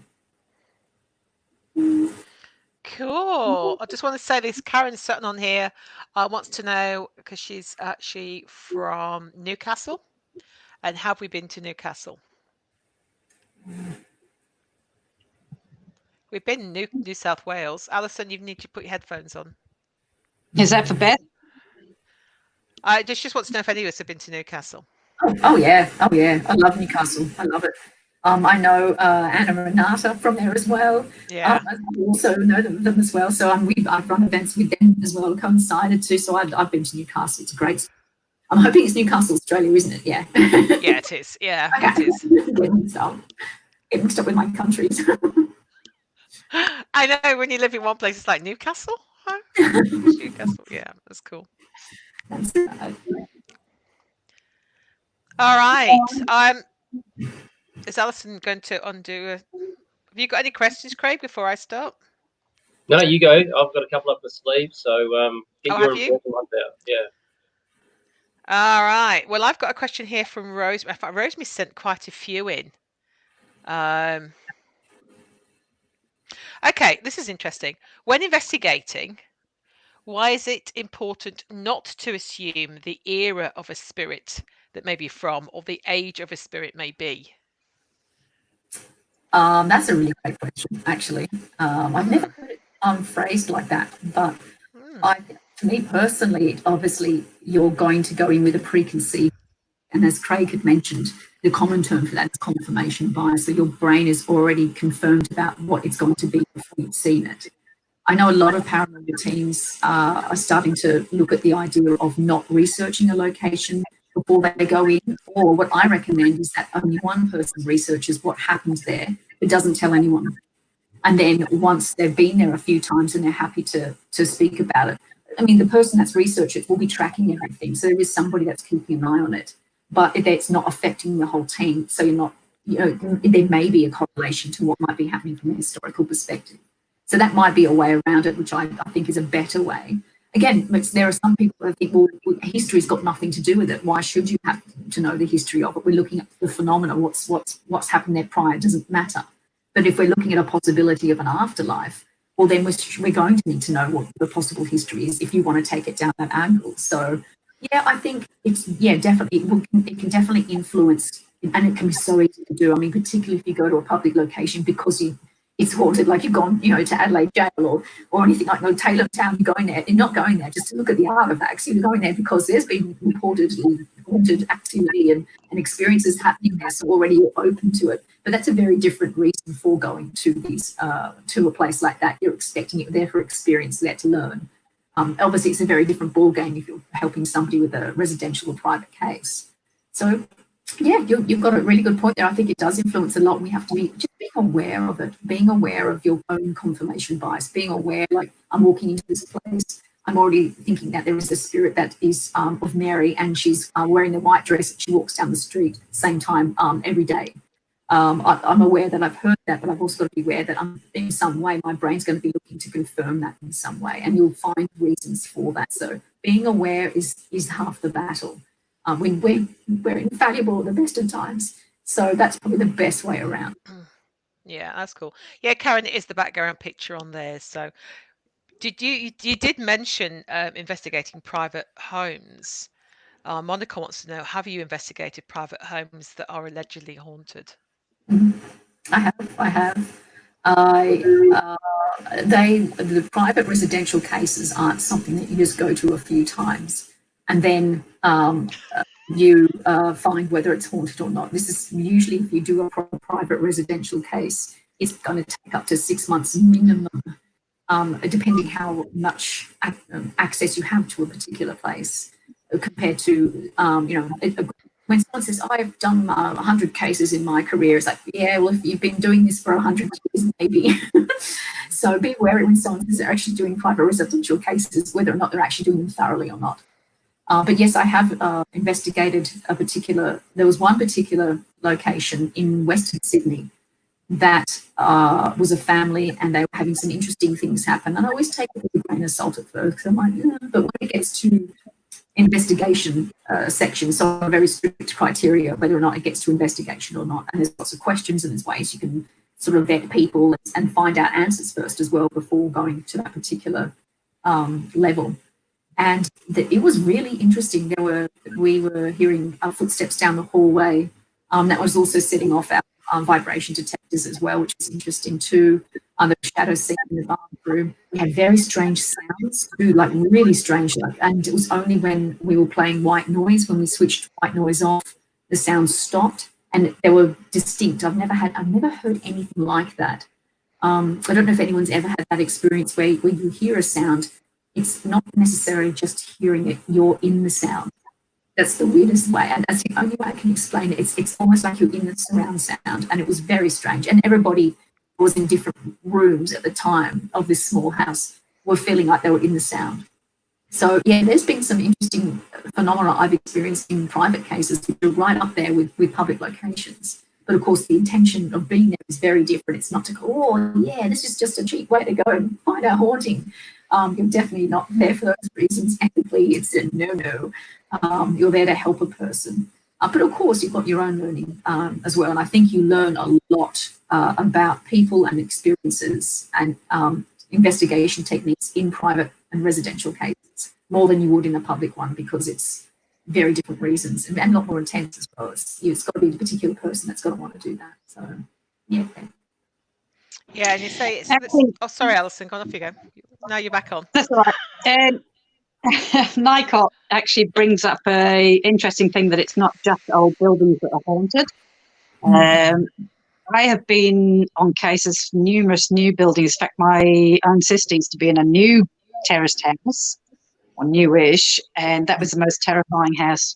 S2: Cool. I just want to say this. Karen Sutton on here wants to know, because she's actually from Newcastle, and have we been to Newcastle? We've been in New South Wales. Alison, you need to put your headphones on.
S5: Is that for Beth?
S2: I just wants to know if any of us have been to Newcastle.
S3: Oh yeah. I love Newcastle. I love it. I know Anna and Renata from there as well.
S2: Yeah.
S3: I also know them as well. So I've run events with them as well, coincided too. So I've been to Newcastle. It's great. I'm hoping it's Newcastle, Australia, isn't it? Yeah.
S2: Yeah, it is. Yeah, okay. It is.
S3: Get mixed up with my countries.
S2: I know, when you live in one place, it's like Newcastle. Huh? Newcastle. Yeah, that's cool.
S3: That's right.
S2: All right. Is Alison going to undo? Have you got any questions, Craig, before I start?
S1: No, you go. I've got a couple up the sleeve, so get
S2: Oh,
S1: your
S2: have you?
S1: important ones out. Yeah.
S2: All right. Well, I've got a question here from Rose. In fact, Rosemary sent quite a few in. Okay, this is interesting. When investigating, why is it important not to assume the era of a spirit that may be from or the age of a spirit may be?
S3: That's a really great question, actually. I've never heard it phrased like that, but to me personally, obviously, you're going to go in with a preconceived, and as Craig had mentioned, the common term for that is confirmation bias. So your brain is already confirmed about what it's going to be before you've seen it. I know a lot of paranormal teams are starting to look at the idea of not researching a location before they go in, or what I recommend is that only one person researches what happens there, but doesn't tell anyone. And then once they've been there a few times and they're happy to speak about it, I mean, the person that's researched it will be tracking everything. So there is somebody that's keeping an eye on it, but it's not affecting the whole team. So you're not, there may be a correlation to what might be happening from a historical perspective. So that might be a way around it, which I think is a better way. Again, there are some people that think, well, history's got nothing to do with it. Why should you have to know the history of it? We're looking at the phenomena. What's happened there prior? It doesn't matter. But if we're looking at a possibility of an afterlife, well, then we're going to need to know what the possible history is if you want to take it down that angle. So, yeah, I think definitely, it can definitely influence, and it can be so easy to do. I mean, particularly if you go to a public location because it's haunted, like you've gone, to Adelaide Jail or anything like Taylor Town, you're going there. You're not going there just to look at the artifacts. You're going there because there's been reported haunted activity and experiences happening there. So already you're open to it. But that's a very different reason for going to to a place like that. You're expecting it there for experience, there to learn. Obviously, it's a very different ball game if you're helping somebody with a residential or private case. So, yeah, you've got a really good point there. I think it does influence a lot. We have to be just being aware of it, being aware of your own confirmation bias, being aware, like, I'm walking into this place, I'm already thinking that there is a spirit that is of Mary, and she's wearing a white dress. She walks down the street same time every day. I'm aware that I've heard that, but I've also got to be aware that in some way my brain's going to be looking to confirm that in some way, and you'll find reasons for that. So being aware is half the battle. We're infallible at the best of times, so that's probably the best way around.
S2: Yeah, that's cool. Yeah, Karen, it is the background picture on there. So, you did mention investigating private homes? Monica wants to know: have you investigated private homes that are allegedly haunted?
S3: I have. The private residential cases aren't something that you just go to a few times and then you find whether it's haunted or not. This is usually, if you do a private residential case, it's going to take up to 6 months minimum, depending how much access you have to a particular place compared to, when someone says, oh, I've done 100 cases in my career, it's like, yeah, well, if you've been doing this for 100 years, maybe. So be wary when someone says they're actually doing private residential cases, whether or not they're actually doing them thoroughly or not. But yes, I have investigated there was one particular location in Western Sydney that was a family, and they were having some interesting things happen. And I always take it with a grain of salt at first, because I'm like, but when it gets to investigation section, so a very strict criteria whether or not it gets to investigation or not, and there's lots of questions and there's ways you can sort of vet people and find out answers first as well before going to that particular level. And it was really interesting. We were hearing footsteps down the hallway. That was also setting off our vibration detectors as well, which was interesting too. The shadow scene in the bathroom. We had very strange sounds too, like really strange. And it was only when we were playing white noise, when we switched white noise off, the sounds stopped and they were distinct. I've never heard anything like that. I don't know if anyone's ever had that experience where you hear a sound. It's not necessarily just hearing it, you're in the sound. That's the weirdest way, and that's the only way I can explain it. It's almost like you're in the surround sound, and it was very strange. And everybody was in different rooms at the time of this small house were feeling like they were in the sound. So, yeah, there's been some interesting phenomena I've experienced in private cases, which are right up there with public locations. But of course, the intention of being there is very different. It's not to go, oh, yeah, this is just a cheap way to go and find a haunting. You're definitely not there for those reasons. Ethically, it's a no-no. You're there to help a person. But of course, you've got your own learning as well. And I think you learn a lot about people and experiences and investigation techniques in private and residential cases, more than you would in a public one, because it's very different reasons and a lot more intense as well. It's got to be the particular person that's got to want to do that. So, yeah.
S2: Yeah, and you say it's. Oh, sorry, Alison. Go on, off you go. Now you're back on.
S5: That's all right. NICOT actually brings up a interesting thing, that it's not just old buildings that are haunted. I have been on cases for numerous new buildings. In fact, my own sister used to be in a new terraced house, or newish, and that was the most terrifying house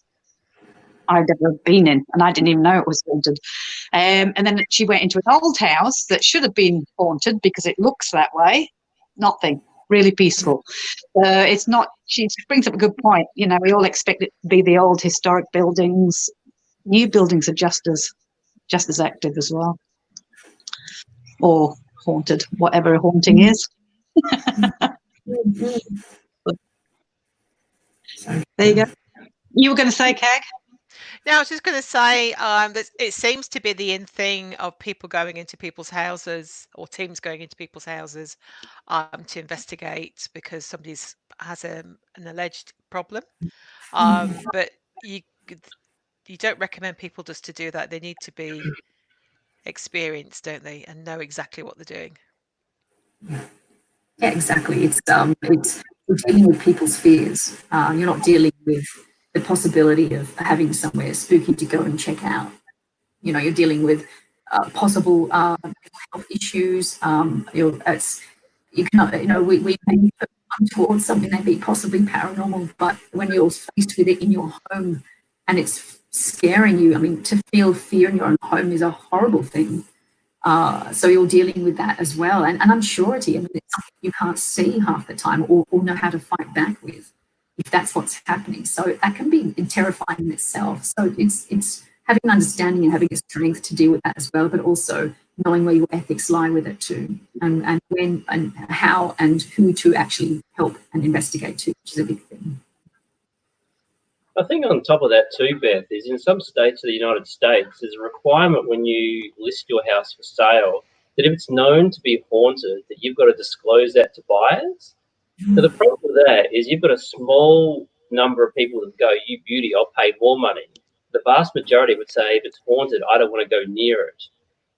S5: I'd ever been in, and I didn't even know it was haunted. And then she went into an old house that should have been haunted because it looks that way. Nothing. Really peaceful. It's not. She brings up a good point. You know, we all expect it to be the old historic buildings. New buildings are just as active as well, or haunted, whatever haunting is. There you go. You were going to say, Kag?
S2: No, I was just going to say that it seems to be the in thing of people going into people's houses, or teams going into people's houses to investigate because somebody has an alleged problem. But you don't recommend people just to do that. They need to be experienced, don't they, and know exactly what they're doing.
S3: Yeah, exactly. It's you're dealing with people's fears. You're not dealing with the possibility of having somewhere spooky to go and check out. You know, you're dealing with possible health issues. We may be towards something that may be possibly paranormal, but when you're faced with it in your home and it's scaring you, I mean, to feel fear in your own home is a horrible thing. So you're dealing with that as well, and unsurety. I mean, it's something you can't see half the time or know how to fight back with, if that's what's happening. So that can be terrifying in itself. So it's having an understanding and having a strength to deal with that as well, but also knowing where your ethics lie with it too, and when and how and who to actually help and investigate too, which is a big thing.
S1: I think on top of that too, Beth, is in some states of the United States, there's a requirement when you list your house for sale that if it's known to be haunted, that you've got to disclose that to buyers. So the problem with that is you've got a small number of people that go, you beauty, I'll pay more money. The vast majority would say, if it's haunted, I don't want to go near it.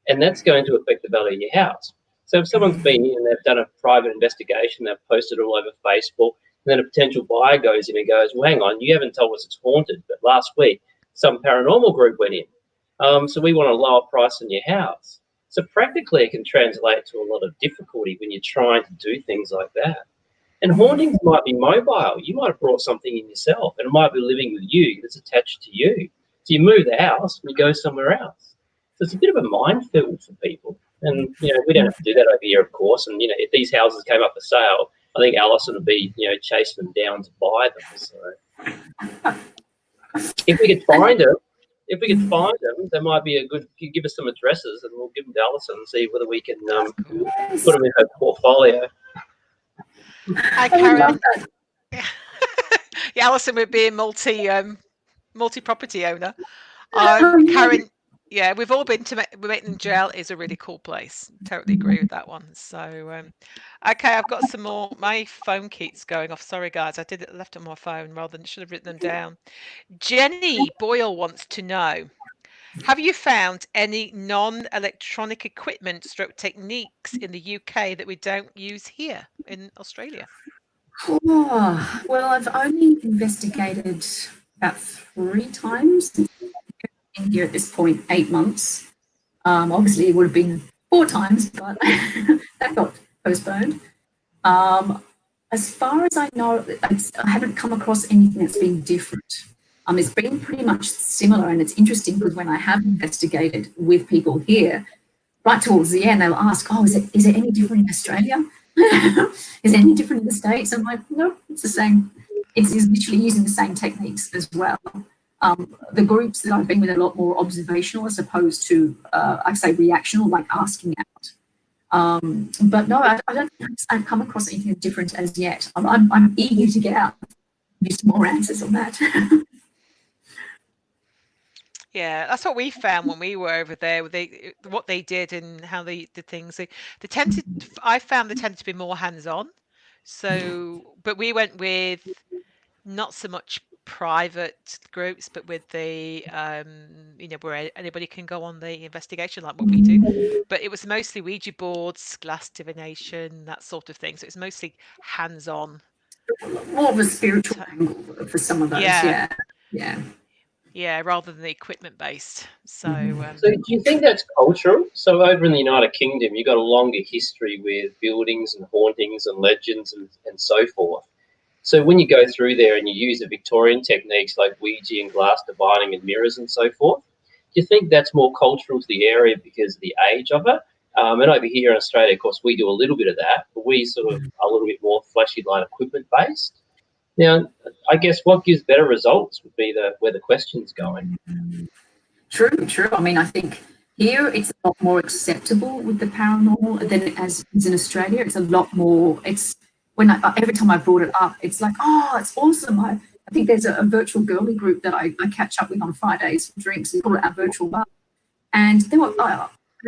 S1: And that's going to affect the value of your house. So if someone's been in and they've done a private investigation, they've posted it all over Facebook, and then a potential buyer goes in and goes, well, hang on, you haven't told us it's haunted, but last week some paranormal group went in. So we want a lower price on your house. So practically it can translate to a lot of difficulty when you're trying to do things like that. And hauntings might be mobile. You might have brought something in yourself, and it might be living with you that's attached to you. So you move the house and you go somewhere else. So it's a bit of a minefield for people. And, you know, we don't have to do that over here, of course. And, you know, if these houses came up for sale, I think Alison would be, you know, chasing them down to buy them. So if we could find them, there might be a good, give us some addresses and we'll give them to Alison and see whether we can put them in her portfolio.
S2: Hi, Karen. Yeah, Alison would be a multi-property owner. Karen, yeah, we've all been to Maitland Jail. Is a really cool place. Totally agree with that one. So, okay, I've got some more. My phone keeps going off. Sorry, guys, I left it on my phone rather than should have written them down. Jenny Boyle wants to know: have you found any non-electronic equipment stroke techniques in the UK that we don't use here in Australia?
S3: Oh, well, I've only investigated about 3 times in here at this point, 8 months. Obviously, it would have been 4 times, but that got postponed. As far as I know, I haven't come across anything that's been different. It's been pretty much similar, and it's interesting because when I have investigated with people here, right towards the end, they'll ask, "Oh, is it any different in Australia? Is it any different in the States?" I'm like, "No, it's the same. It's literally using the same techniques as well." The groups that I've been with are a lot more observational as opposed to, I say, reactional, like asking out. But no, I don't think I've come across anything different as yet. I'm eager to get out, get some more answers on that.
S2: Yeah, that's what we found when we were over there. What they did and how they did things. They tended. I found they tended to be more hands-on. So, but we went with not so much private groups, but with the where anybody can go on the investigation, like what we do. But it was mostly Ouija boards, glass divination, that sort of thing. So it's mostly hands-on.
S3: More of a spiritual angle for some of those.
S2: Yeah.
S3: Yeah.
S2: Yeah, rather than the equipment based. So,
S1: So do you think that's cultural? So over in the United Kingdom, you've got a longer history with buildings and hauntings and legends and so forth. So when you go through there and you use the Victorian techniques like Ouija and glass divining and mirrors and so forth, do you think that's more cultural to the area because of the age of it? And over here in Australia, of course, we do a little bit of that, but we sort of are a little bit more flashy line equipment based. Now, I guess what gives better results would be where the question's going.
S3: True. I mean, I think here it's a lot more acceptable with the paranormal than as in Australia. It's a lot more. It's every time I brought it up, it's like, oh, it's awesome. I think there's a virtual girly group that I catch up with on Fridays for drinks. We call it our virtual bar, and they were.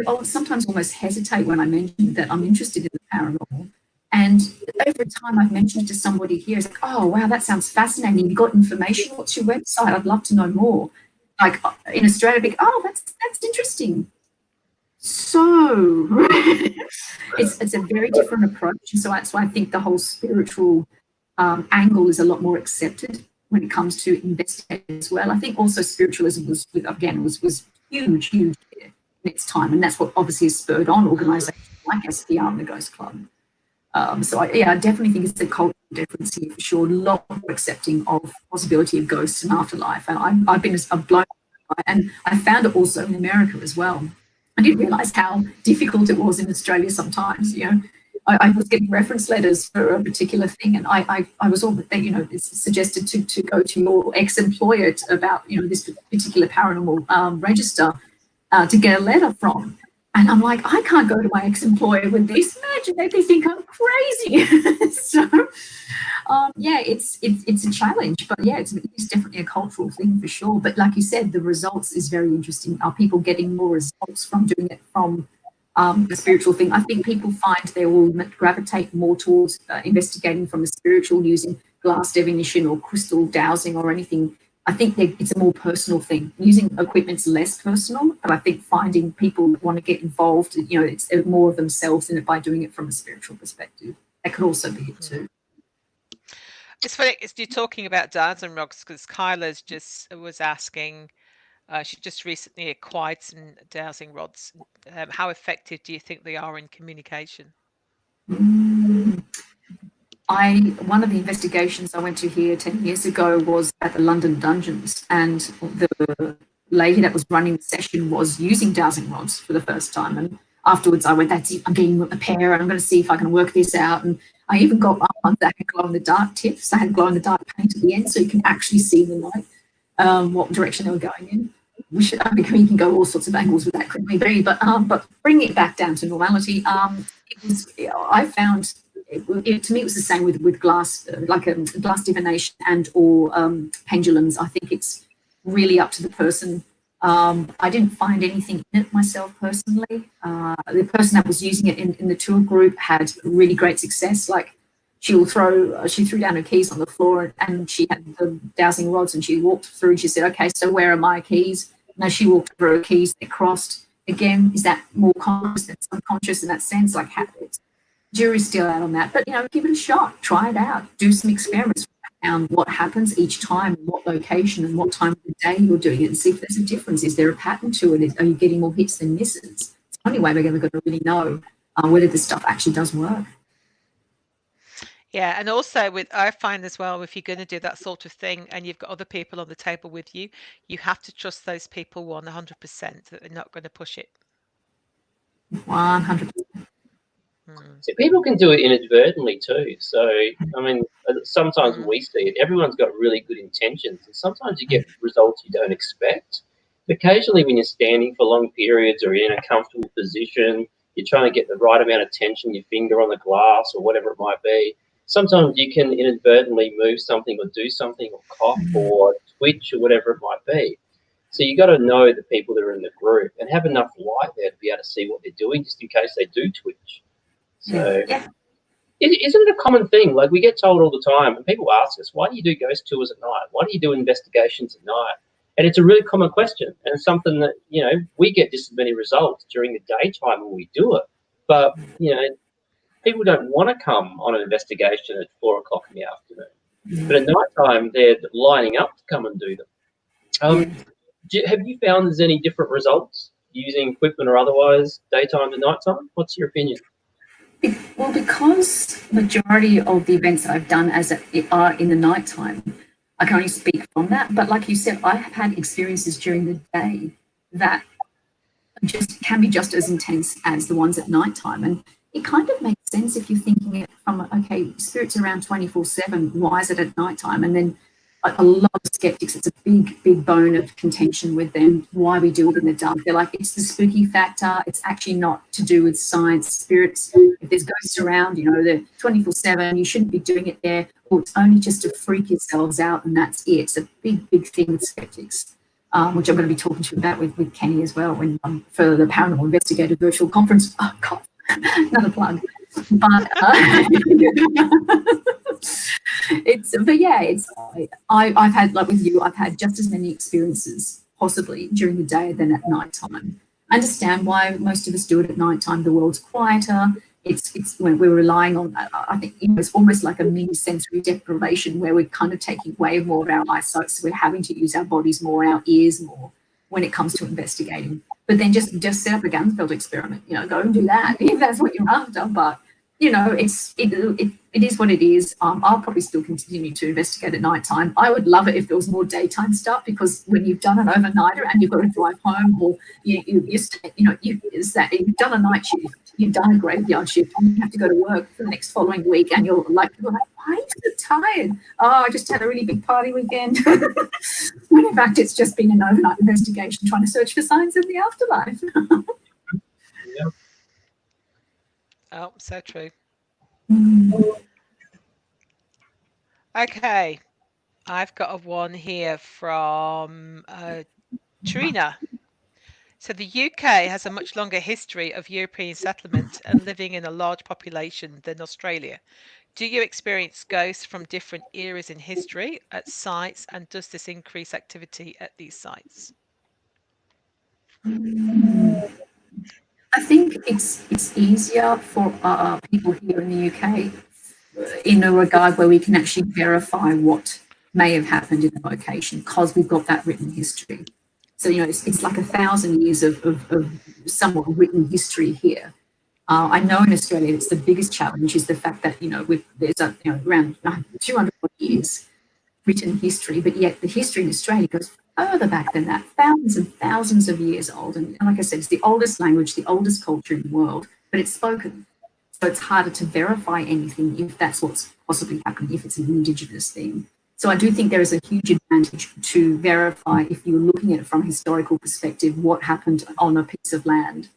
S3: I'll sometimes almost hesitate when I mention that I'm interested in the paranormal. And every time I've mentioned it to somebody here, it's like, oh, wow, that sounds fascinating. You've got information. What's your website? I'd love to know more. Like in Australia, big, oh, that's interesting. So it's a very different approach. And so that's why I think the whole spiritual angle is a lot more accepted when it comes to investigating as well. I think also spiritualism was huge in its time. And that's what obviously has spurred on organisations like SPR and the Ghost Club. So I definitely think it's a cultural difference here for sure. A lot more accepting of possibility of ghosts and afterlife, and I've been blown away, and I found it also in America as well. I didn't realise how difficult it was in Australia sometimes. You know, I was getting reference letters for a particular thing, and I was all it's suggested to go to your ex-employer about this particular paranormal register to get a letter from. And I'm like, I can't go to my ex-employer with this. Imagine they think I'm crazy. So, it's a challenge. But yeah, it's definitely a cultural thing for sure. But like you said, the results is very interesting. Are people getting more results from doing it from the spiritual thing? I think people find they will gravitate more towards investigating from the spiritual using glass divination or crystal dowsing or anything. I think it's a more personal thing. Using equipment's less personal, but I think finding people that want to get involved, it's more of themselves in it by doing it from a spiritual perspective. That could also be it too.
S2: It's funny, you're talking about dowsing rods because Kyla's just was asking, she just recently acquired some dowsing rods. How effective do you think they are in communication?
S3: One of the investigations I went to here 10 years ago was at the London Dungeons, and the lady that was running the session was using dowsing rods for the first time. And afterwards I went, that's it, I'm getting a pair and I'm going to see if I can work this out. And I even got ones that had glow-in-the-dark tips. I had glow-in-the-dark paint at the end so you can actually see in the light what direction they were going in. You can go all sorts of angles with that, couldn't we be? But bringing it back down to normality, I found to me it was the same with glass, glass divination and or pendulums. I think it's really up to the person. I didn't find anything in it myself personally. The person that was using it in the tour group had really great success. Like she threw down her keys on the floor and she had the dowsing rods and she walked through and she said, okay, so where are my keys? No, she walked through her keys, they crossed. Again, is that more conscious than subconscious in that sense? Like habits. Jury's still out on that, but give it a shot, try it out, do some experiments around what happens each time, what location and what time of the day you're doing it, and see if there's a difference. Is there a pattern to it? Are you getting more hits than misses? It's the only way we're going to really know whether this stuff actually does work.
S2: Yeah, and also I find as well, if you're going to do that sort of thing and you've got other people on the table with you, you have to trust those people 100% that they're not going to push it.
S3: 100%.
S1: So people can do it inadvertently too. So, I mean, sometimes we see it. Everyone's got really good intentions, and sometimes you get results you don't expect. Occasionally, when you're standing for long periods or in a comfortable position, you're trying to get the right amount of tension, your finger on the glass or whatever it might be. Sometimes you can inadvertently move something or do something or cough or twitch or whatever it might be. So you got to know the people that are in the group and have enough light there to be able to see what they're doing, just in case they do twitch. So, isn't it a common thing? Like, we get told all the time, and people ask us, why do you do ghost tours at night? Why do you do investigations at night? And it's a really common question, and something that, we get just as many results during the daytime when we do it. But, people don't want to come on an investigation at 4 o'clock in the afternoon. But at night time, they're lining up to come and do them. Have you found there's any different results using equipment or otherwise, daytime to nighttime? What's your opinion?
S3: Well, because majority of the events that I've done are in the nighttime, I can only speak from that. But like you said, I have had experiences during the day that can be just as intense as the ones at nighttime. And it kind of makes sense if you're thinking it from, okay, spirits around 24/7, why is it at nighttime? And then a lot of skeptics, it's a big bone of contention with them, why we do it in the dark. They're like, it's the spooky factor. It's actually not to do with science, spirits. If there's ghosts around, they're 24/7, you shouldn't be doing it there. Or it's only just to freak yourselves out, and that's it. It's a big thing with skeptics, which I'm going to be talking to you about with Kenny as well when for the Paranormal Investigator Virtual Conference. Oh, God, another plug. But I've had, like with you, I've had just as many experiences possibly during the day than at nighttime. I understand why most of us do it at nighttime. The world's quieter. It's when we're relying on, I think it's almost like a mini sensory deprivation where we're kind of taking way more of our eyesight, so we're having to use our bodies more, our ears more when it comes to investigating. But then just set up a Gunsfeld experiment, go and do that if that's what you're after. But it is what it is. I'll probably still continue to investigate at night time. I would love it if there was more daytime stuff, because when you've done an overnighter and you've got to drive home, or you've done a night shift, you've done a graveyard shift, and you have to go to work for the next following week, and you're like, why are you so tired? Oh, I just had a really big party weekend. When in fact, it's just been an overnight investigation trying to search for signs of the afterlife.
S1: Yeah.
S2: Oh, so true. Okay, I've got one here from Trina. So the UK has a much longer history of European settlement and living in a large population than Australia. Do you experience ghosts from different eras in history at sites, and does this increase activity at these sites?
S3: I think it's easier for people here in the UK in a regard where we can actually verify what may have happened in the location, because we've got that written history. So, it's like 1,000 years of somewhat written history here. I know in Australia, it's the biggest challenge is the fact that, there's around 200 years written history, but yet the history in Australia goes further back than that, thousands and thousands of years old. And like I said, it's the oldest language, the oldest culture in the world, but it's spoken. So it's harder to verify anything if that's what's possibly happening, if it's an Indigenous thing. So I do think there is a huge advantage to verify, if you're looking at it from a historical perspective, what happened on a piece of land,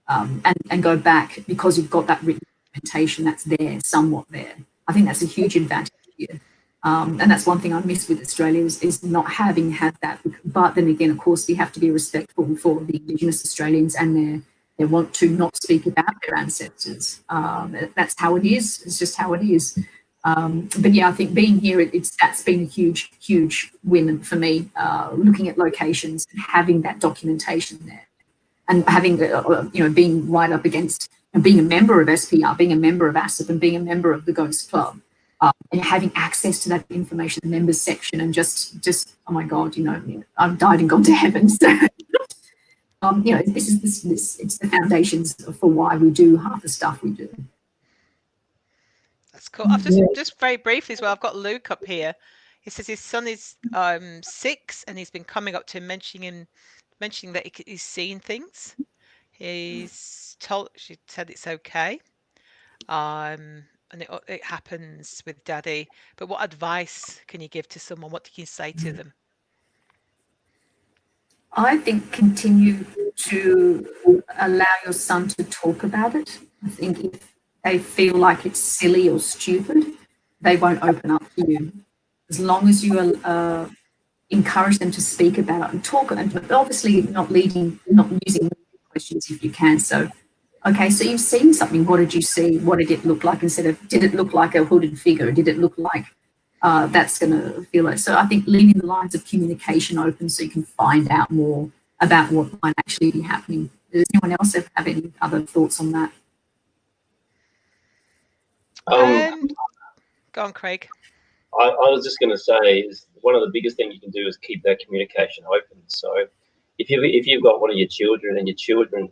S3: and go back, because you've got that written documentation that's there, somewhat there. I think that's a huge advantage here. And that's one thing I miss with Australia is not having had that. But then again, of course, we have to be respectful for the Indigenous Australians and they want to not speak about their ancestors. That's how it is. It's just how it is. But yeah, I think being here, that's been a huge win for me, looking at locations and having that documentation there. And having, being right up against and being a member of SPR, being a member of ASIP, and being a member of the Ghost Club, and having access to that information, the members section, and just oh my God, I've died and gone to heaven. So, it's the foundations for why we do half the stuff we do.
S2: That's cool. I've just very briefly as well, I've got Luke up here. He says his son is 6 and he's been coming up to him mentioning that he's seen things. She said it's okay. and it happens with Daddy. But what advice can you give to someone? What can you say to them?
S3: I think continue to allow your son to talk about it. I think if they feel like it's silly or stupid, they won't open up to you. As long as you encourage them to speak about it and talk, and obviously not using questions if you can. So, okay, so you've seen something. What did you see? What did it look like? Instead of, did it look like a hooded figure? Did it look like that's going to feel like? So I think leaving the lines of communication open so you can find out more about what might actually be happening. Does anyone else have any other thoughts on that?
S2: Go on, Craig.
S1: I was just going to say, is one of the biggest things you can do is keep that communication open. So if you've got one of your children, and your children,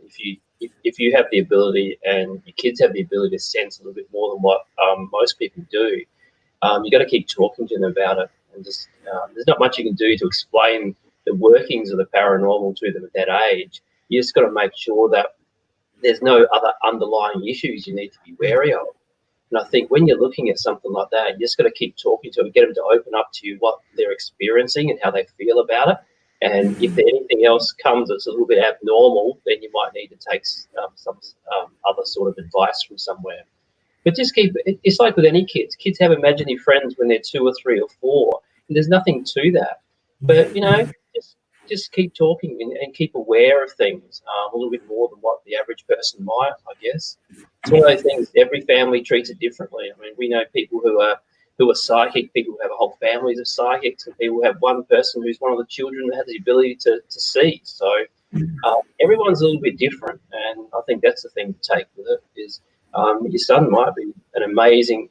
S1: if you have the ability, and your kids have the ability to sense a little bit more than what most people do, you got to keep talking to them about it. And just there's not much you can do to explain the workings of the paranormal to them at that age. You just got to make sure that there's no other underlying issues you need to be wary of. And I think when you're looking at something like that, you just got to keep talking to them, get them to open up to you what they're experiencing and how they feel about it. And if anything else comes that's a little bit abnormal, then you might need to take some other sort of advice from somewhere. But just it's like with any kids. Kids have imaginary friends when they're 2 or 3 or 4, and there's nothing to that. But, just keep talking and keep aware of things a little bit more than what the average person might, I guess. It's one of those things, every family treats it differently. I mean, we know people who are psychic, people who have whole families of psychics, and people who have one person who's one of the children that has the ability to see. So everyone's a little bit different, and I think that's the thing to take with it is your son might be an amazing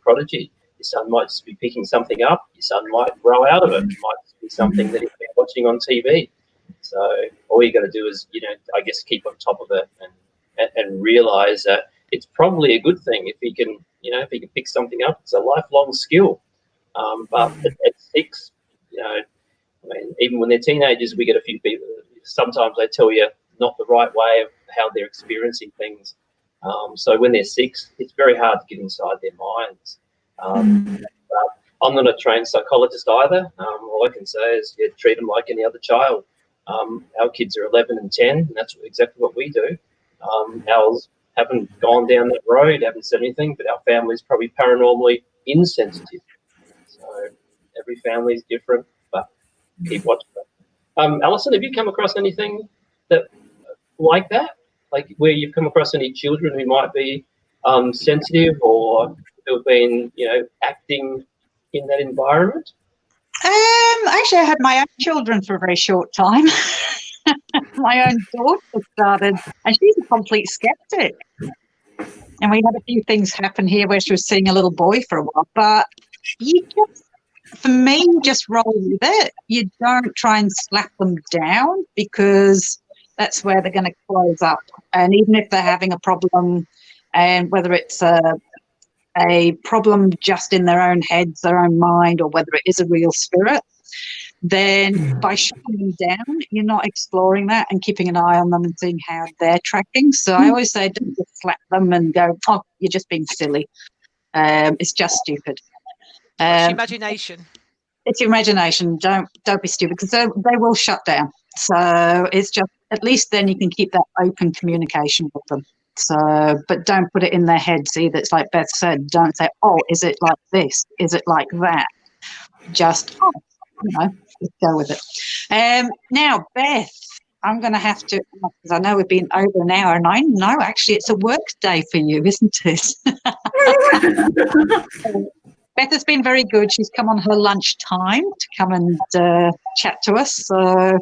S1: prodigy. Your son might just be picking something up. Your son might grow out of it. It might just be something that he's been watching on TV. So all you got to do is, I guess, keep on top of it and realize that it's probably a good thing if he can, if he can pick something up. It's a lifelong skill. But at 6, I mean, even when they're teenagers, we get a few people. Sometimes they tell you not the right way of how they're experiencing things. So when they're 6, it's very hard to get inside their minds. But I'm not a trained psychologist either. All I can say is treat them like any other child. Our kids are 11 and 10, and that's exactly what we do. Ours haven't gone down that road, haven't said anything, but our family's probably paranormally insensitive. So every family is different, but keep watching it. Alison, have you come across anything like that? Like where you've come across any children who might be sensitive or who have been, acting in that environment?
S5: Actually, I had my own children for a very short time. My own daughter started, and she's a complete skeptic. And we had a few things happen here where she was seeing a little boy for a while. But for me, you just roll with it. You don't try and slap them down because that's where they're going to close up. And even if they're having a problem, and whether it's a problem just in their own heads, their own mind, or whether it is a real spirit, then by shutting them down, you're not exploring that and keeping an eye on them and seeing how they're tracking. So I always say don't just slap them and go, oh, you're just being silly. It's just stupid.
S2: It's imagination.
S5: It's your imagination. Don't be stupid because they will shut down. So it's just, at least then you can keep that open communication with them. So, but don't put it in their heads either. It's like Beth said, don't say, oh, is it like this? Is it like that? Just, just go with it. Now, Beth, I'm going to have to, because I know we've been over an hour, and I know actually it's a work day for you, isn't it? Beth has been very good. She's come on her lunch time to come and chat to us. So,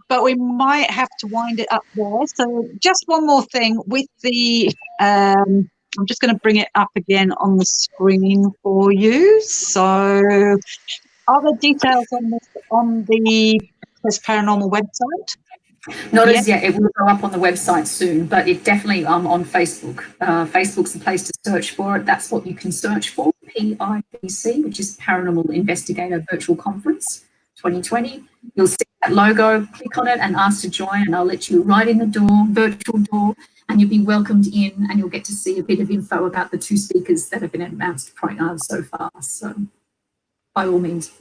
S5: but we might have to wind it up there. So just one more thing with the, I'm just going to bring it up again on the screen for you. So are there details on the Paranormal website?
S3: Not as yet. It will go up on the website soon, but it definitely on Facebook. Facebook's the place to search for it. That's what you can search for, PIVC, which is Paranormal Investigator Virtual Conference 2020. You'll see that logo, click on it and ask to join, and I'll let you right in the door, virtual door, and you'll be welcomed in, and you'll get to see a bit of info about the 2 speakers that have been announced so far. So by all means.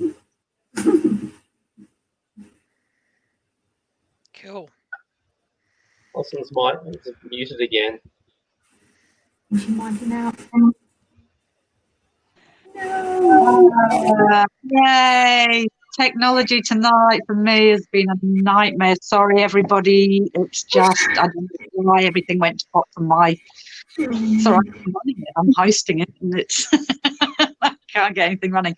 S2: Cool.
S1: Austin's mic is muted again.
S3: She might be now.
S5: Yay! Technology tonight for me has been a nightmare. Sorry, everybody. It's just, I don't know why everything went to pot from my. Sorry, I'm running it. I'm hosting it, and it's I can't get anything running.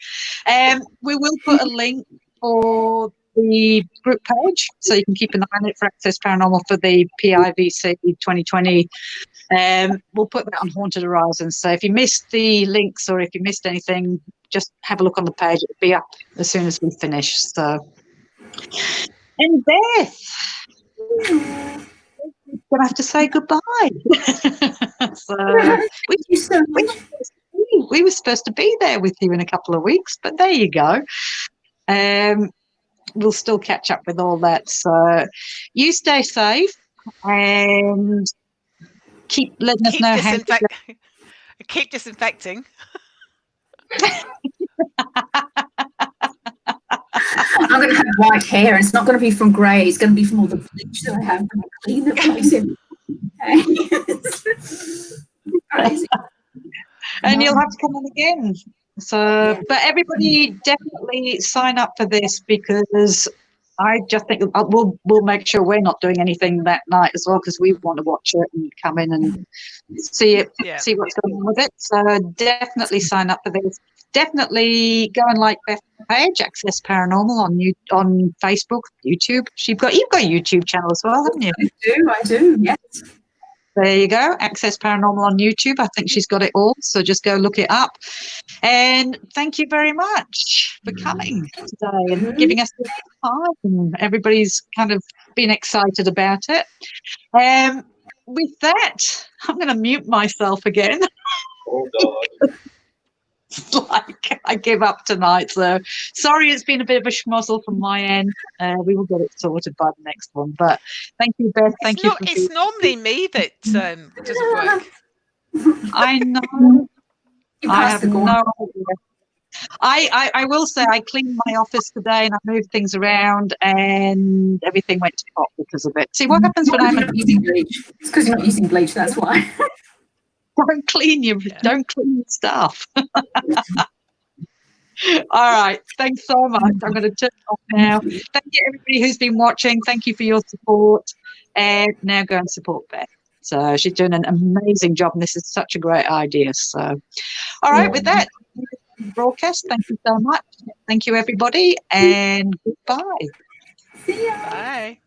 S5: We will put a link for the group page, so you can keep an eye on it for Access Paranormal for the PIVC 2020. We'll put that on Haunted Horizons. So if you missed the links or if you missed anything, just have a look on the page. It'll be up as soon as we finish. So, and Beth, we're gonna have to say goodbye. So we were supposed to be there with you in a couple of weeks, but there you go. We'll still catch up with all that. So you stay safe and keep letting us know how.
S2: Keep disinfecting.
S3: I'm going to have white hair. It's not going to be from grey. It's going to be from all the bleach that I have when I clean the place. Crazy.
S5: And you'll have to come on again. So, but everybody definitely sign up for this, because I just think we'll make sure we're not doing anything that night as well, because we want to watch it and come in and see it, see what's going on with it. So definitely sign up for this. Definitely go and like Beth's page, Access Paranormal on Facebook, YouTube. You've got a YouTube channel as well, haven't you?
S3: I do, yes.
S5: There you go, Access Paranormal on YouTube. I think she's got it all, so just go look it up. And thank you very much for coming today and giving us the time. Everybody's kind of been excited about it. With that, I'm going to mute myself again.
S1: Oh, God.
S5: Like I give up tonight. So sorry, it's been a bit of a schmozzle from my end. We will get it sorted by the next one. But thank you, Beth.
S2: It's normally me that doesn't work.
S5: I know. I have no idea. I will say I cleaned my office today and I moved things around and everything went to pot because of it. See what happens when I'm
S3: not using bleach. It's because you're not using bleach. That's why.
S5: Don't clean your stuff. All right. Thanks so much. I'm going to turn it off now. Thank you, everybody who's been watching. Thank you for your support. And now go and support Beth. So she's doing an amazing job, and this is such a great idea. So, all right. With that, broadcast. Thank you so much. Thank you, everybody, and goodbye.
S3: See ya.
S2: Bye.